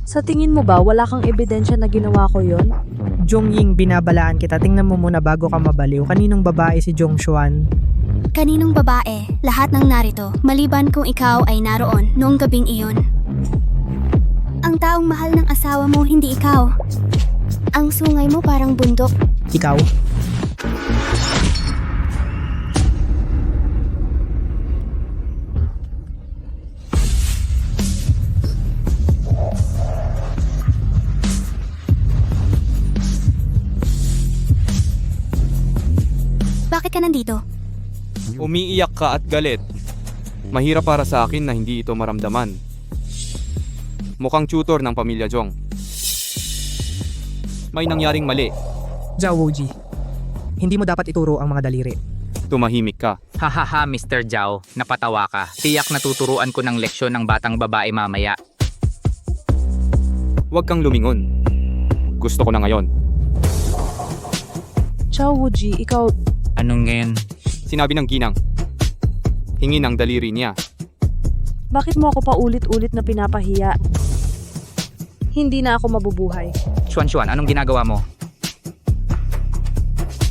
Sa tingin mo ba wala kang ebidensya na ginawa ko yon? Jongying, binabalaan kita. Tingnan mo muna bago ka mabaliw. Kaninong babae si Jongshuan? Kaninong babae, lahat ng narito, maliban kung ikaw ay naroon noong gabing iyon. Ang taong mahal ng asawa mo, hindi ikaw. Ang sungay mo parang bundok. Ikaw? Bakit ka nandito? Umiiyak ka at galit. Mahirap para sa akin na hindi ito maramdaman. Mukhang tutor ng pamilya Jong. May nangyaring mali. Zhao Wuji, hindi mo dapat ituro ang mga daliri. Tumahimik ka. Hahaha, Mr. Zhao, napatawa ka. Tiyak na tuturuan ko ng leksyon ng batang babae mamaya. Huwag kang lumingon. Gusto ko na ngayon. Zhao Wuji, ikaw... Anong ngayon? Sinabi ng ginang. Hingin ang daliri niya. Bakit mo ako paulit-ulit na pinapahiya? Hindi na ako mabubuhay. Xuan, anong ginagawa mo?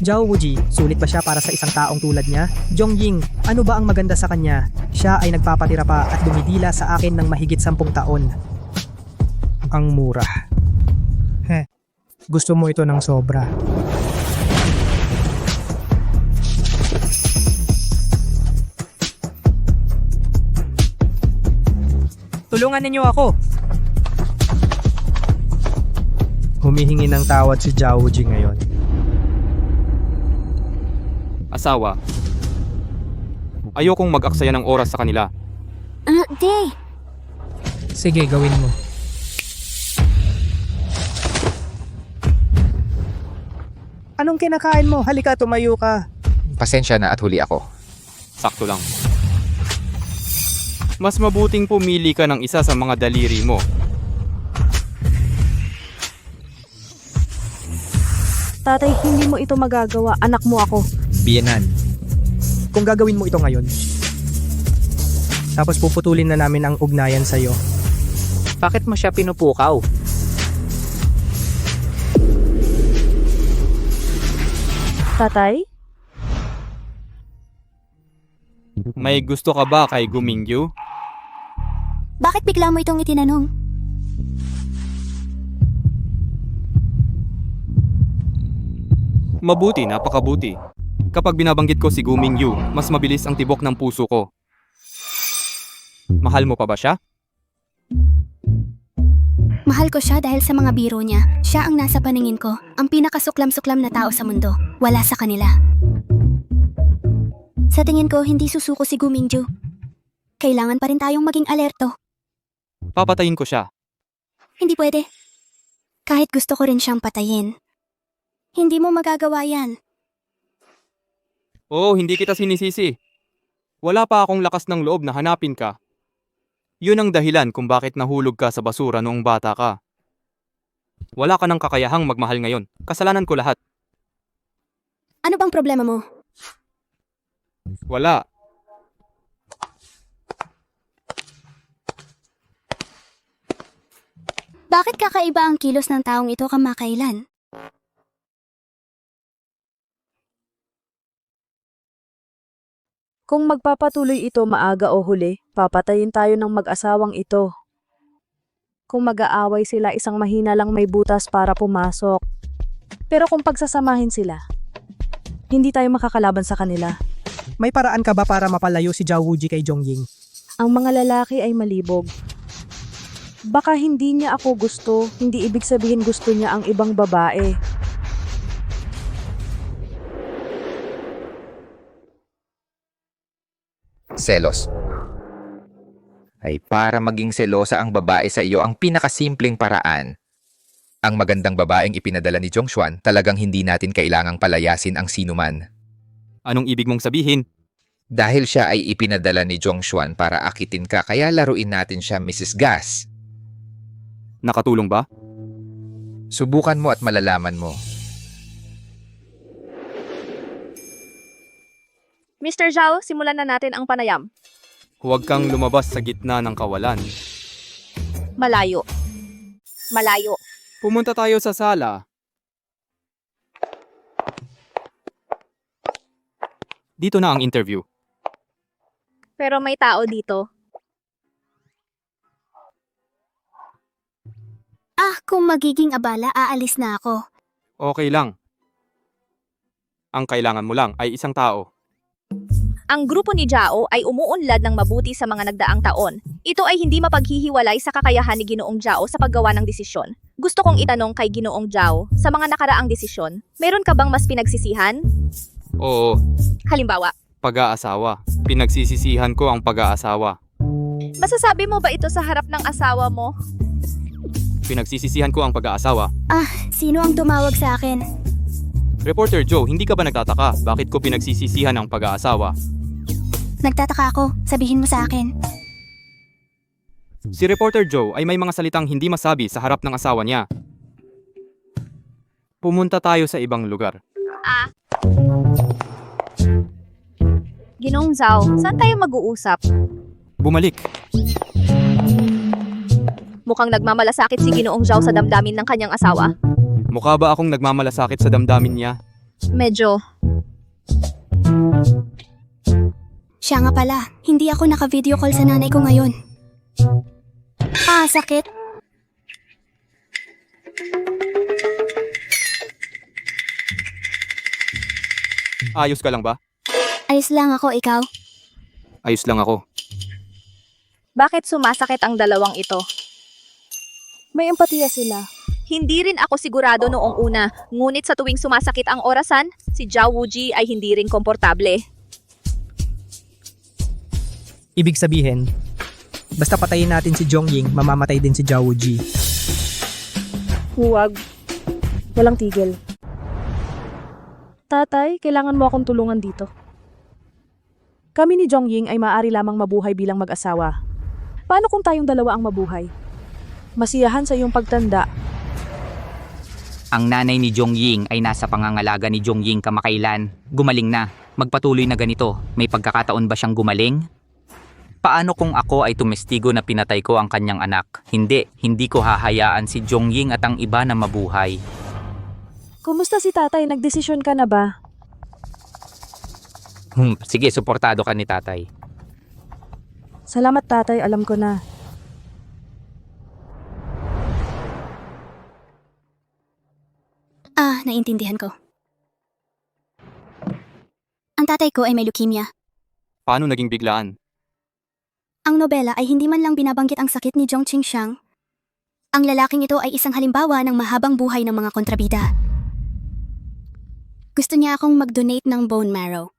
Zhao Wuji, sulit ba siya para sa isang taong tulad niya? Jongying, ano ba ang maganda sa kanya? Siya ay nagpapatira pa at dumidila sa akin ng mahigit 10 taon. Ang mura. Gusto mo ito ng sobra. Tulungan ninyo ako! Humihingi ng tawad si Zhao Wuji ngayon. Asawa. Ayokong mag-aksaya ng oras sa kanila. Day! Sige, gawin mo. Anong kinakain mo? Halika, tumayo ka. Pasensya na at huli ako. Sakto lang. Mas mabuting pumili ka ng isa sa mga daliri mo. Tatay, hindi mo ito magagawa. Anak mo ako. Biyenan. Kung gagawin mo ito ngayon, tapos puputulin na namin ang ugnayan sa'yo. Bakit mo siya pinupukaw? Tatay? May gusto ka ba kay Gumingyu? Bakit bigla mo itong itinanong? Mabuti, napakabuti. Kapag binabanggit ko si Gumingyu, mas mabilis ang tibok ng puso ko. Mahal mo pa ba siya? Mahal ko siya dahil sa mga biro niya. Siya ang nasa paningin ko, ang pinakasuklam-suklam na tao sa mundo. Wala sa kanila. Sa tingin ko, hindi susuko si Gumingju. Kailangan pa rin tayong maging alerto. Papatayin ko siya. Hindi pwede. Kahit gusto ko rin siyang patayin. Hindi mo magagawa yan. Oo, hindi kita sinisisi. Wala pa akong lakas ng loob na hanapin ka. Yun ang dahilan kung bakit nahulog ka sa basura noong bata ka. Wala ka ng kakayahang magmahal ngayon. Kasalanan ko lahat. Ano bang problema mo? Wala. Bakit kakaiba ang kilos ng taong ito kamakailan? Kung magpapatuloy ito maaga o huli, papatayin tayo ng mag-asawang ito. Kung mag-aaway sila, isang mahina lang may butas para pumasok. Pero kung pagsasamahin sila, hindi tayo makakalaban sa kanila. May paraan ka ba para mapalayo si Zhao Wuji kay Jongying? Ang mga lalaki ay malibog. Baka hindi niya ako gusto, hindi ibig sabihin gusto niya ang ibang babae. Selos. Ay para maging selosa ang babae sa iyo ang pinakasimpleng paraan. Ang magandang babaeng ipinadala ni Zhongshuan, talagang hindi natin kailangang palayasin ang sinuman. Anong ibig mong sabihin? Dahil siya ay ipinadala ni Zhongshuan para akitin ka, kaya laruin natin siya, Mrs. Gas. Nakatulong ba? Subukan mo at malalaman mo. Mr. Zhao, simulan na natin ang panayam. Huwag kang lumabas sa gitna ng kawalan. Malayo. Malayo. Pumunta tayo sa sala. Dito na ang interview. Pero may tao dito. Kung magiging abala, aalis na ako. Okay lang. Ang kailangan mo lang ay isang tao. Ang grupo ni Zhao ay umuunlad ng mabuti sa mga nagdaang taon. Ito ay hindi mapaghihiwalay sa kakayahan ni Ginoong Zhao sa paggawa ng desisyon. Gusto kong itanong kay Ginoong Zhao, sa mga nakaraang desisyon, meron ka bang mas pinagsisihan? Oo. Halimbawa, Pag-aasawa. Pinagsisisihan ko ang pag-aasawa. Masasabi mo ba ito sa harap ng asawa mo? Pinagsisisihan ko ang pag-aasawa. Sino ang tumawag sa akin? Reporter Joe, hindi ka ba nagtataka bakit ko pinagsisisihan ang pag-aasawa? Nagtataka ako. Sabihin mo sa akin. Si Reporter Joe ay may mga salitang hindi masabi sa harap ng asawa niya. Pumunta tayo sa ibang lugar. Ginoong Zhao, saan tayo mag-uusap? Bumalik. Mukhang nagmamalasakit si Ginoong Zhao sa damdamin ng kanyang asawa. Mukha ba akong nagmamalasakit sa damdamin niya? Medyo. Siya nga pala. Hindi ako naka-video call sa nanay ko ngayon. Sakit. Ayos ka lang ba? Ayos lang ako, ikaw. Ayos lang ako. Bakit sumasakit ang dalawang ito? May empatiya sila. Hindi rin ako sigurado noong una, ngunit sa tuwing sumasakit ang orasan, si Zhao Wuji ay hindi rin komportable. Ibig sabihin, basta patayin natin si Jongying, mamamatay din si Zhao Wuji. Huwag. Walang tigil. Tatay, kailangan mo akong tulungan dito. Kami ni Jongying ay maaari lamang mabuhay bilang mag-asawa. Paano kung tayong dalawa ang mabuhay? Masiyahan sa iyong pagtanda. Ang nanay ni Jongying ay nasa pangangalaga ni Jongying kamakailan. Gumaling na. Magpatuloy na ganito. May pagkakataon ba siyang gumaling? Paano kung ako ay tumestigo na pinatay ko ang kanyang anak? Hindi ko hahayaan si Jongying at ang iba na mabuhay. Kumusta si tatay? Nagdesisyon ka na ba? Sige, suportado ka ni tatay. Salamat tatay, alam ko na. Naintindihan ko. Ang tatay ko ay may leukemia. Paano naging biglaan? Ang nobela ay hindi man lang binabanggit ang sakit ni Zhong Qingxiang. Ang lalaking ito ay isang halimbawa ng mahabang buhay ng mga kontrabida. Gusto niya akong mag-donate ng bone marrow.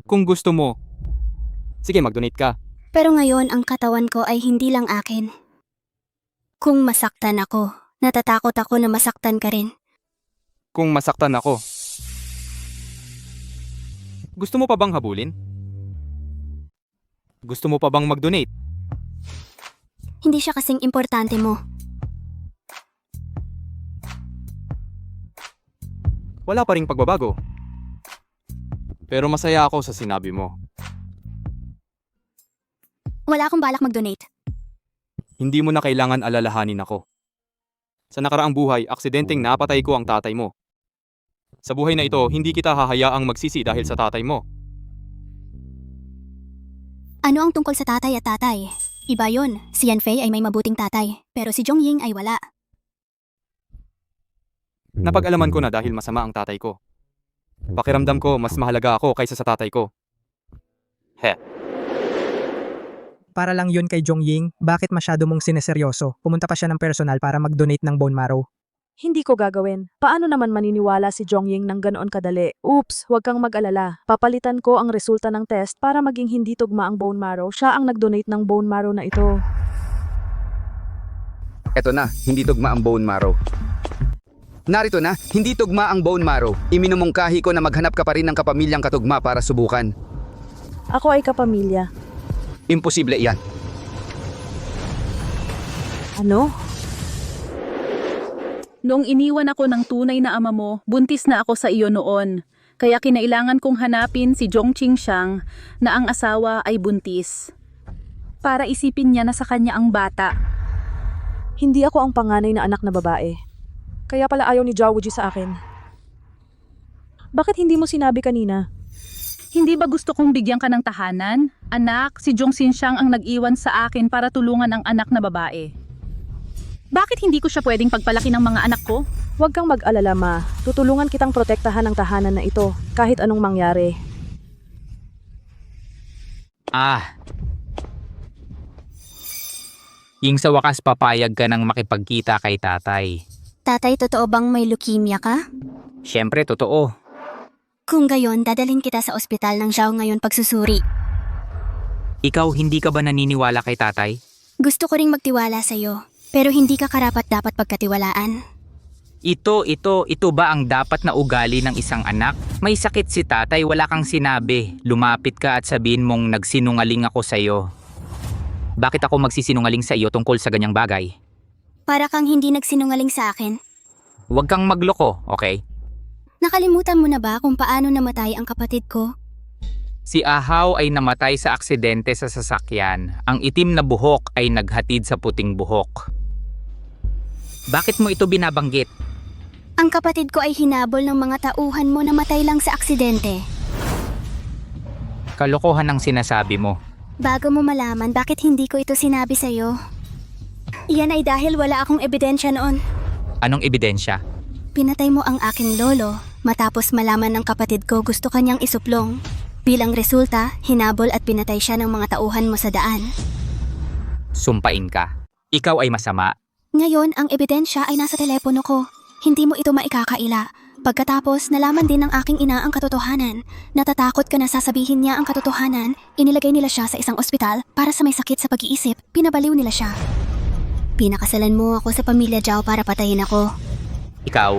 Kung gusto mo, sige mag-donate ka. Pero ngayon ang katawan ko ay hindi lang akin. Kung masaktan ako, natatakot ako na masaktan ka rin. Kung masaktan ako. Gusto mo pa bang habulin? Gusto mo pa bang mag-donate? Hindi siya kasing importante mo. Wala pa ring pagbabago. Pero masaya ako sa sinabi mo. Wala akong balak mag-donate. Hindi mo na kailangan alalahanin ako. Sa nakaraang buhay, aksidenteng napatay ko ang tatay mo. Sa buhay na ito, hindi kita hahayaang magsisi dahil sa tatay mo. Ano ang tungkol sa tatay at tatay? Iba yun. Si Yanfei ay may mabuting tatay, pero si Jongying ay wala. Napag-alaman ko na dahil masama ang tatay ko. Pakiramdam ko mas mahalaga ako kaysa sa tatay ko. Para lang yun kay Jongying, bakit masyado mong sineseryoso? Pumunta pa siya ng personal para mag-donate ng bone marrow. Hindi ko gagawin. Paano naman maniniwala si Jongying ng ganoon kadali? Oops, huwag kang mag-alala. Papalitan ko ang resulta ng test para maging hindi tugma ang bone marrow. Siya ang nag-donate ng bone marrow na ito. Eto na, hindi tugma ang bone marrow. Narito na, hindi tugma ang bone marrow. Iminumungkahi ko na maghanap ka pa rin ng kapamilyang katugma para subukan. Ako ay kapamilya. Imposible iyan. Ano? Noong iniwan ako ng tunay na ama mo, buntis na ako sa iyo noon. Kaya kinailangan kong hanapin si Zhong Qingxiang na ang asawa ay buntis. Para isipin niya na sa kanya ang bata. Hindi ako ang panganay na anak na babae. Kaya pala ayaw ni Zhao Wuji sa akin. Bakit hindi mo sinabi kanina? Hindi ba gusto kong bigyan ka ng tahanan? Anak, si Zhong Qingxiang ang nag-iwan sa akin para tulungan ang anak na babae. Bakit hindi ko siya pwedeng pagpalaki ng mga anak ko? Huwag kang mag-alala, ma. Tutulungan kitang protektahan ang tahanan na ito, kahit anong mangyari. Yung sa wakas papayag ka nang makipagkita kay tatay. Tatay, totoo bang may leukemia ka? Siyempre, totoo. Kung gayon, dadalhin kita sa ospital ng Zhao ngayon pagsusuri. Ikaw hindi ka ba naniniwala kay tatay? Gusto ko ring magtiwala sa'yo, pero hindi ka karapat dapat pagkatiwalaan. Ito ba ang dapat na ugali ng isang anak? May sakit si tatay, wala kang sinabi. Lumapit ka at sabihin mong nagsinungaling ako sa'yo. Bakit ako magsisinungaling sa iyo tungkol sa ganyang bagay? Para kang hindi nagsinungaling sa akin. Huwag kang magloko, okay? Nakalimutan mo na ba kung paano namatay ang kapatid ko? Si Ahaw ay namatay sa aksidente sa sasakyan. Ang itim na buhok ay naghatid sa puting buhok. Bakit mo ito binabanggit? Ang kapatid ko ay hinabol ng mga tauhan mo na matay lang sa aksidente. Kalokohan ang sinasabi mo. Bago mo malaman bakit hindi ko ito sinabi sa'yo. Iyan ay dahil wala akong ebidensya noon. Anong ebidensya? Pinatay mo ang aking lolo matapos malaman ng kapatid ko gusto kanyang isuplong. Bilang resulta, hinabol at pinatay siya ng mga tauhan mo sa daan. Sumpain ka. Ikaw ay masama. Ngayon, ang ebidensya ay nasa telepono ko. Hindi mo ito maikakaila. Pagkatapos, nalaman din ng aking ina ang katotohanan. Natatakot ka na sasabihin niya ang katotohanan. Inilagay nila siya sa isang ospital para sa may sakit sa pag-iisip. Pinabaliw nila siya. Pinakasalan mo ako sa pamilya Zhao para patayin ako. Ikaw,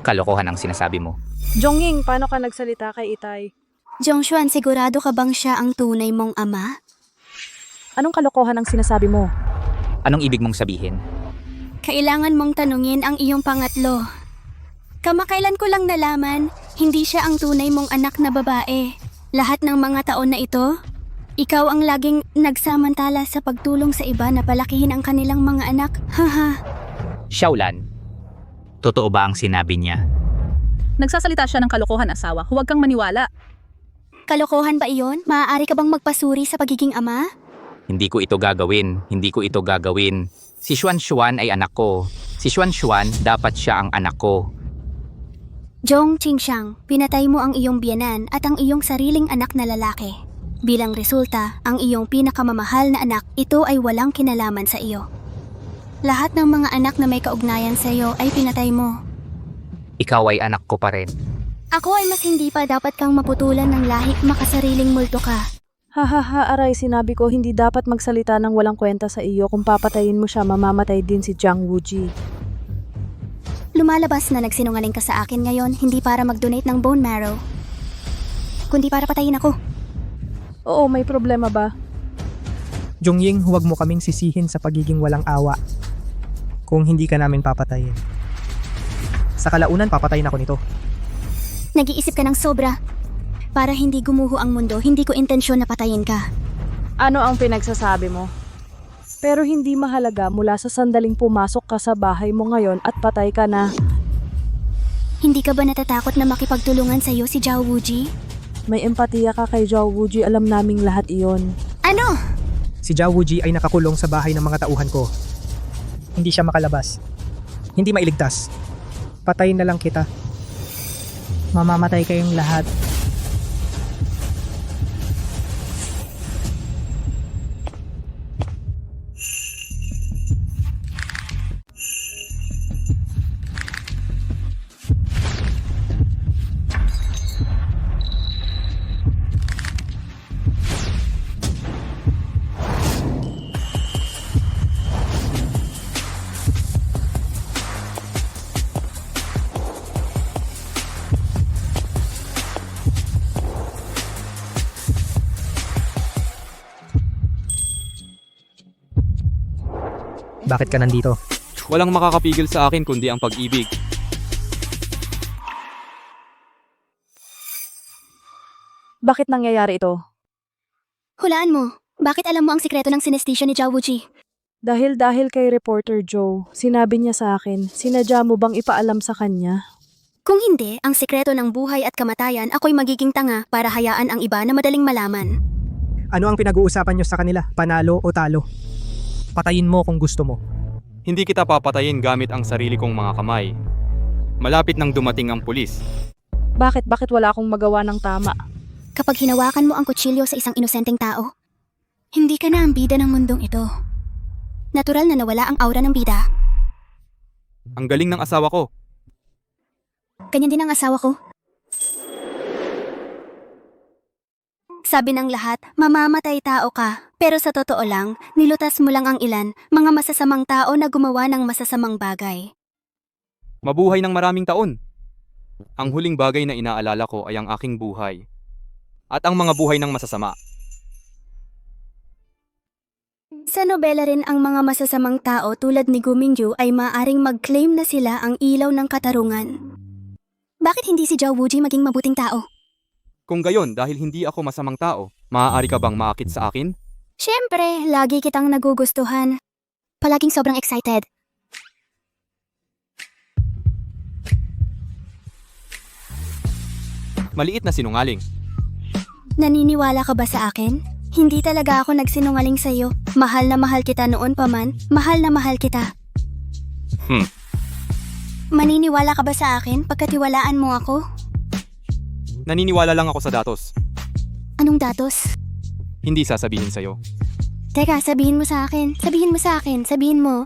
kalokohan ang sinasabi mo. Jongying, paano ka nagsalita kay Itay? Jongshuan, sigurado ka bang siya ang tunay mong ama? Anong kalokohan ang sinasabi mo? Anong ibig mong sabihin? Kailangan mong tanungin ang iyong pangatlo. Kamakailan ko lang nalaman, hindi siya ang tunay mong anak na babae. Lahat ng mga taon na ito, ikaw ang laging nagsamantala sa pagtulong sa iba na palakihin ang kanilang mga anak. Haha. Xiaolan, totoo ba ang sinabi niya? Nagsasalita siya ng kalokohan, asawa. Huwag kang maniwala. Kalokohan ba iyon? Maaari ka bang magpasuri sa pagiging ama? Hindi ko ito gagawin. Hindi ko ito gagawin. Si Xuan Xuan ay anak ko. Si Xuan Xuan, dapat siya ang anak ko. Zhong Qingxiang, pinatay mo ang iyong biyenan at ang iyong sariling anak na lalaki. Bilang resulta, ang iyong pinakamamahal na anak, ito ay walang kinalaman sa iyo. Lahat ng mga anak na may kaugnayan sa iyo ay pinatay mo. Ikaw ay anak ko pa rin. Ako ay mas hindi pa dapat kang maputulan ng lahi, makasariling multo ka. Hahaha, aray, sinabi ko hindi dapat magsalita ng walang kwenta sa iyo. Kung papatayin mo siya, mamamatay din si Jiang Wuji. Lumalabas na nagsinungaling ka sa akin ngayon, hindi para mag-donate ng bone marrow, kundi para patayin ako. Oo, may problema ba? Jongying, huwag mo kaming sisihin sa pagiging walang awa. Kung hindi ka namin papatayin. Sa kalaunan, papatayin ako nito. Nag-iisip ka ng sobra. Para hindi gumuho ang mundo, hindi ko intensyon na patayin ka. Ano ang pinagsasabi mo? Pero hindi mahalaga mula sa sandaling pumasok ka sa bahay mo ngayon at patay ka na. Hindi ka ba natatakot na makipagtulungan sa iyo si Zhao Wuji? May empatiya ka kay Zhao Wuji, alam naming lahat iyon. Ano? Si Zhao Wuji ay nakakulong sa bahay ng mga tauhan ko. Hindi siya makalabas. Hindi mailigtas. Patayin na lang kita. Mamamatay kayong lahat. Bakit ka nandito? Walang makakapigil sa akin kundi ang pag-ibig. Bakit nangyayari ito? Hulaan mo. Bakit alam mo ang sikreto ng synesthesia ni Zhao Wuji? Dahil kay Reporter Joe, sinabi niya sa akin, sinadya mo bang ipaalam sa kanya? Kung hindi, ang sikreto ng buhay at kamatayan, ako'y magiging tanga para hayaan ang iba na madaling malaman. Ano ang pinag-uusapan nyo sa kanila? Panalo o talo? Patayin mo kung gusto mo. Hindi kita papatayin gamit ang sarili kong mga kamay. Malapit nang dumating ang pulis. Bakit wala akong magawa ng tama? Kapag hinawakan mo ang kutsilyo sa isang inosenteng tao, hindi ka na ang bida ng mundong ito. Natural na nawala ang aura ng bida. Ang galing ng asawa ko. Ganyan din ang asawa ko. Sabi ng lahat, mamamatay tao ka. Pero sa totoo lang, nilutas mo lang ang ilan, mga masasamang tao na gumawa ng masasamang bagay. Mabuhay ng maraming taon. Ang huling bagay na inaalala ko ay ang aking buhay. At ang mga buhay ng masasama. Sa nobela rin ang mga masasamang tao tulad ni Gu Mingyu ay maaring mag-claim na sila ang ilaw ng katarungan. Bakit hindi si Zhao Wuji maging mabuting tao? Kung gayon, dahil hindi ako masamang tao, maaari ka bang maakit sa akin? Siyempre, lagi kitang nagugustuhan. Palaging sobrang excited. Maliit na sinungaling. Naniniwala ka ba sa akin? Hindi talaga ako nagsinungaling sa'yo. Mahal na mahal kita noon pa man, mahal na mahal kita. Maniniwala ka ba sa akin pagkatiwalaan mo ako? Naniniwala lang ako sa datos. Anong datos? Hindi sasabihin sa'yo. Teka, sabihin mo sa akin. Sabihin mo sa akin. Sabihin mo.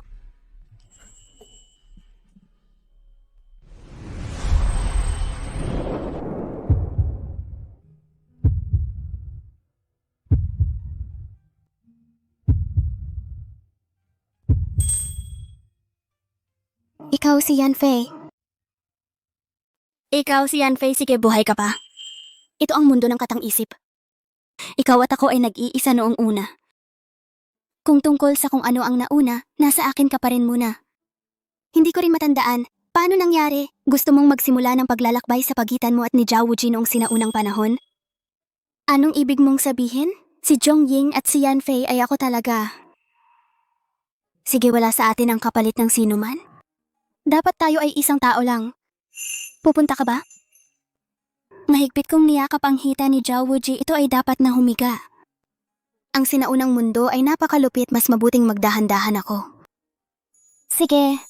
Ikaw si Yanfei. Ikaw si Yanfei, sige buhay ka pa. Ito ang mundo ng katang-isip. Ikaw at ako ay nag-iisa noong una. Kung tungkol sa kung ano ang nauna, nasa akin ka pa rin muna. Hindi ko rin matandaan, paano nangyari? Gusto mong magsimula ng paglalakbay sa pagitan mo at ni Zhao Wuji noong sinaunang panahon? Anong ibig mong sabihin? Si Zhongying at si Yanfei ay ako talaga. Sige, wala sa atin ang kapalit ng sinuman. Dapat tayo ay isang tao lang. Pupunta ka ba? Mahigpit kong niyakap ang hita ni Zhao Wuji, ito ay dapat na humiga. Ang sinaunang mundo ay napakalupit, mas mabuting magdahan-dahan ako. Sige.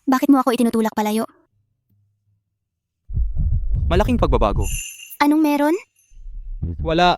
Bakit mo ako itinutulak palayo? Malaking pagbabago. Anong meron? Wala.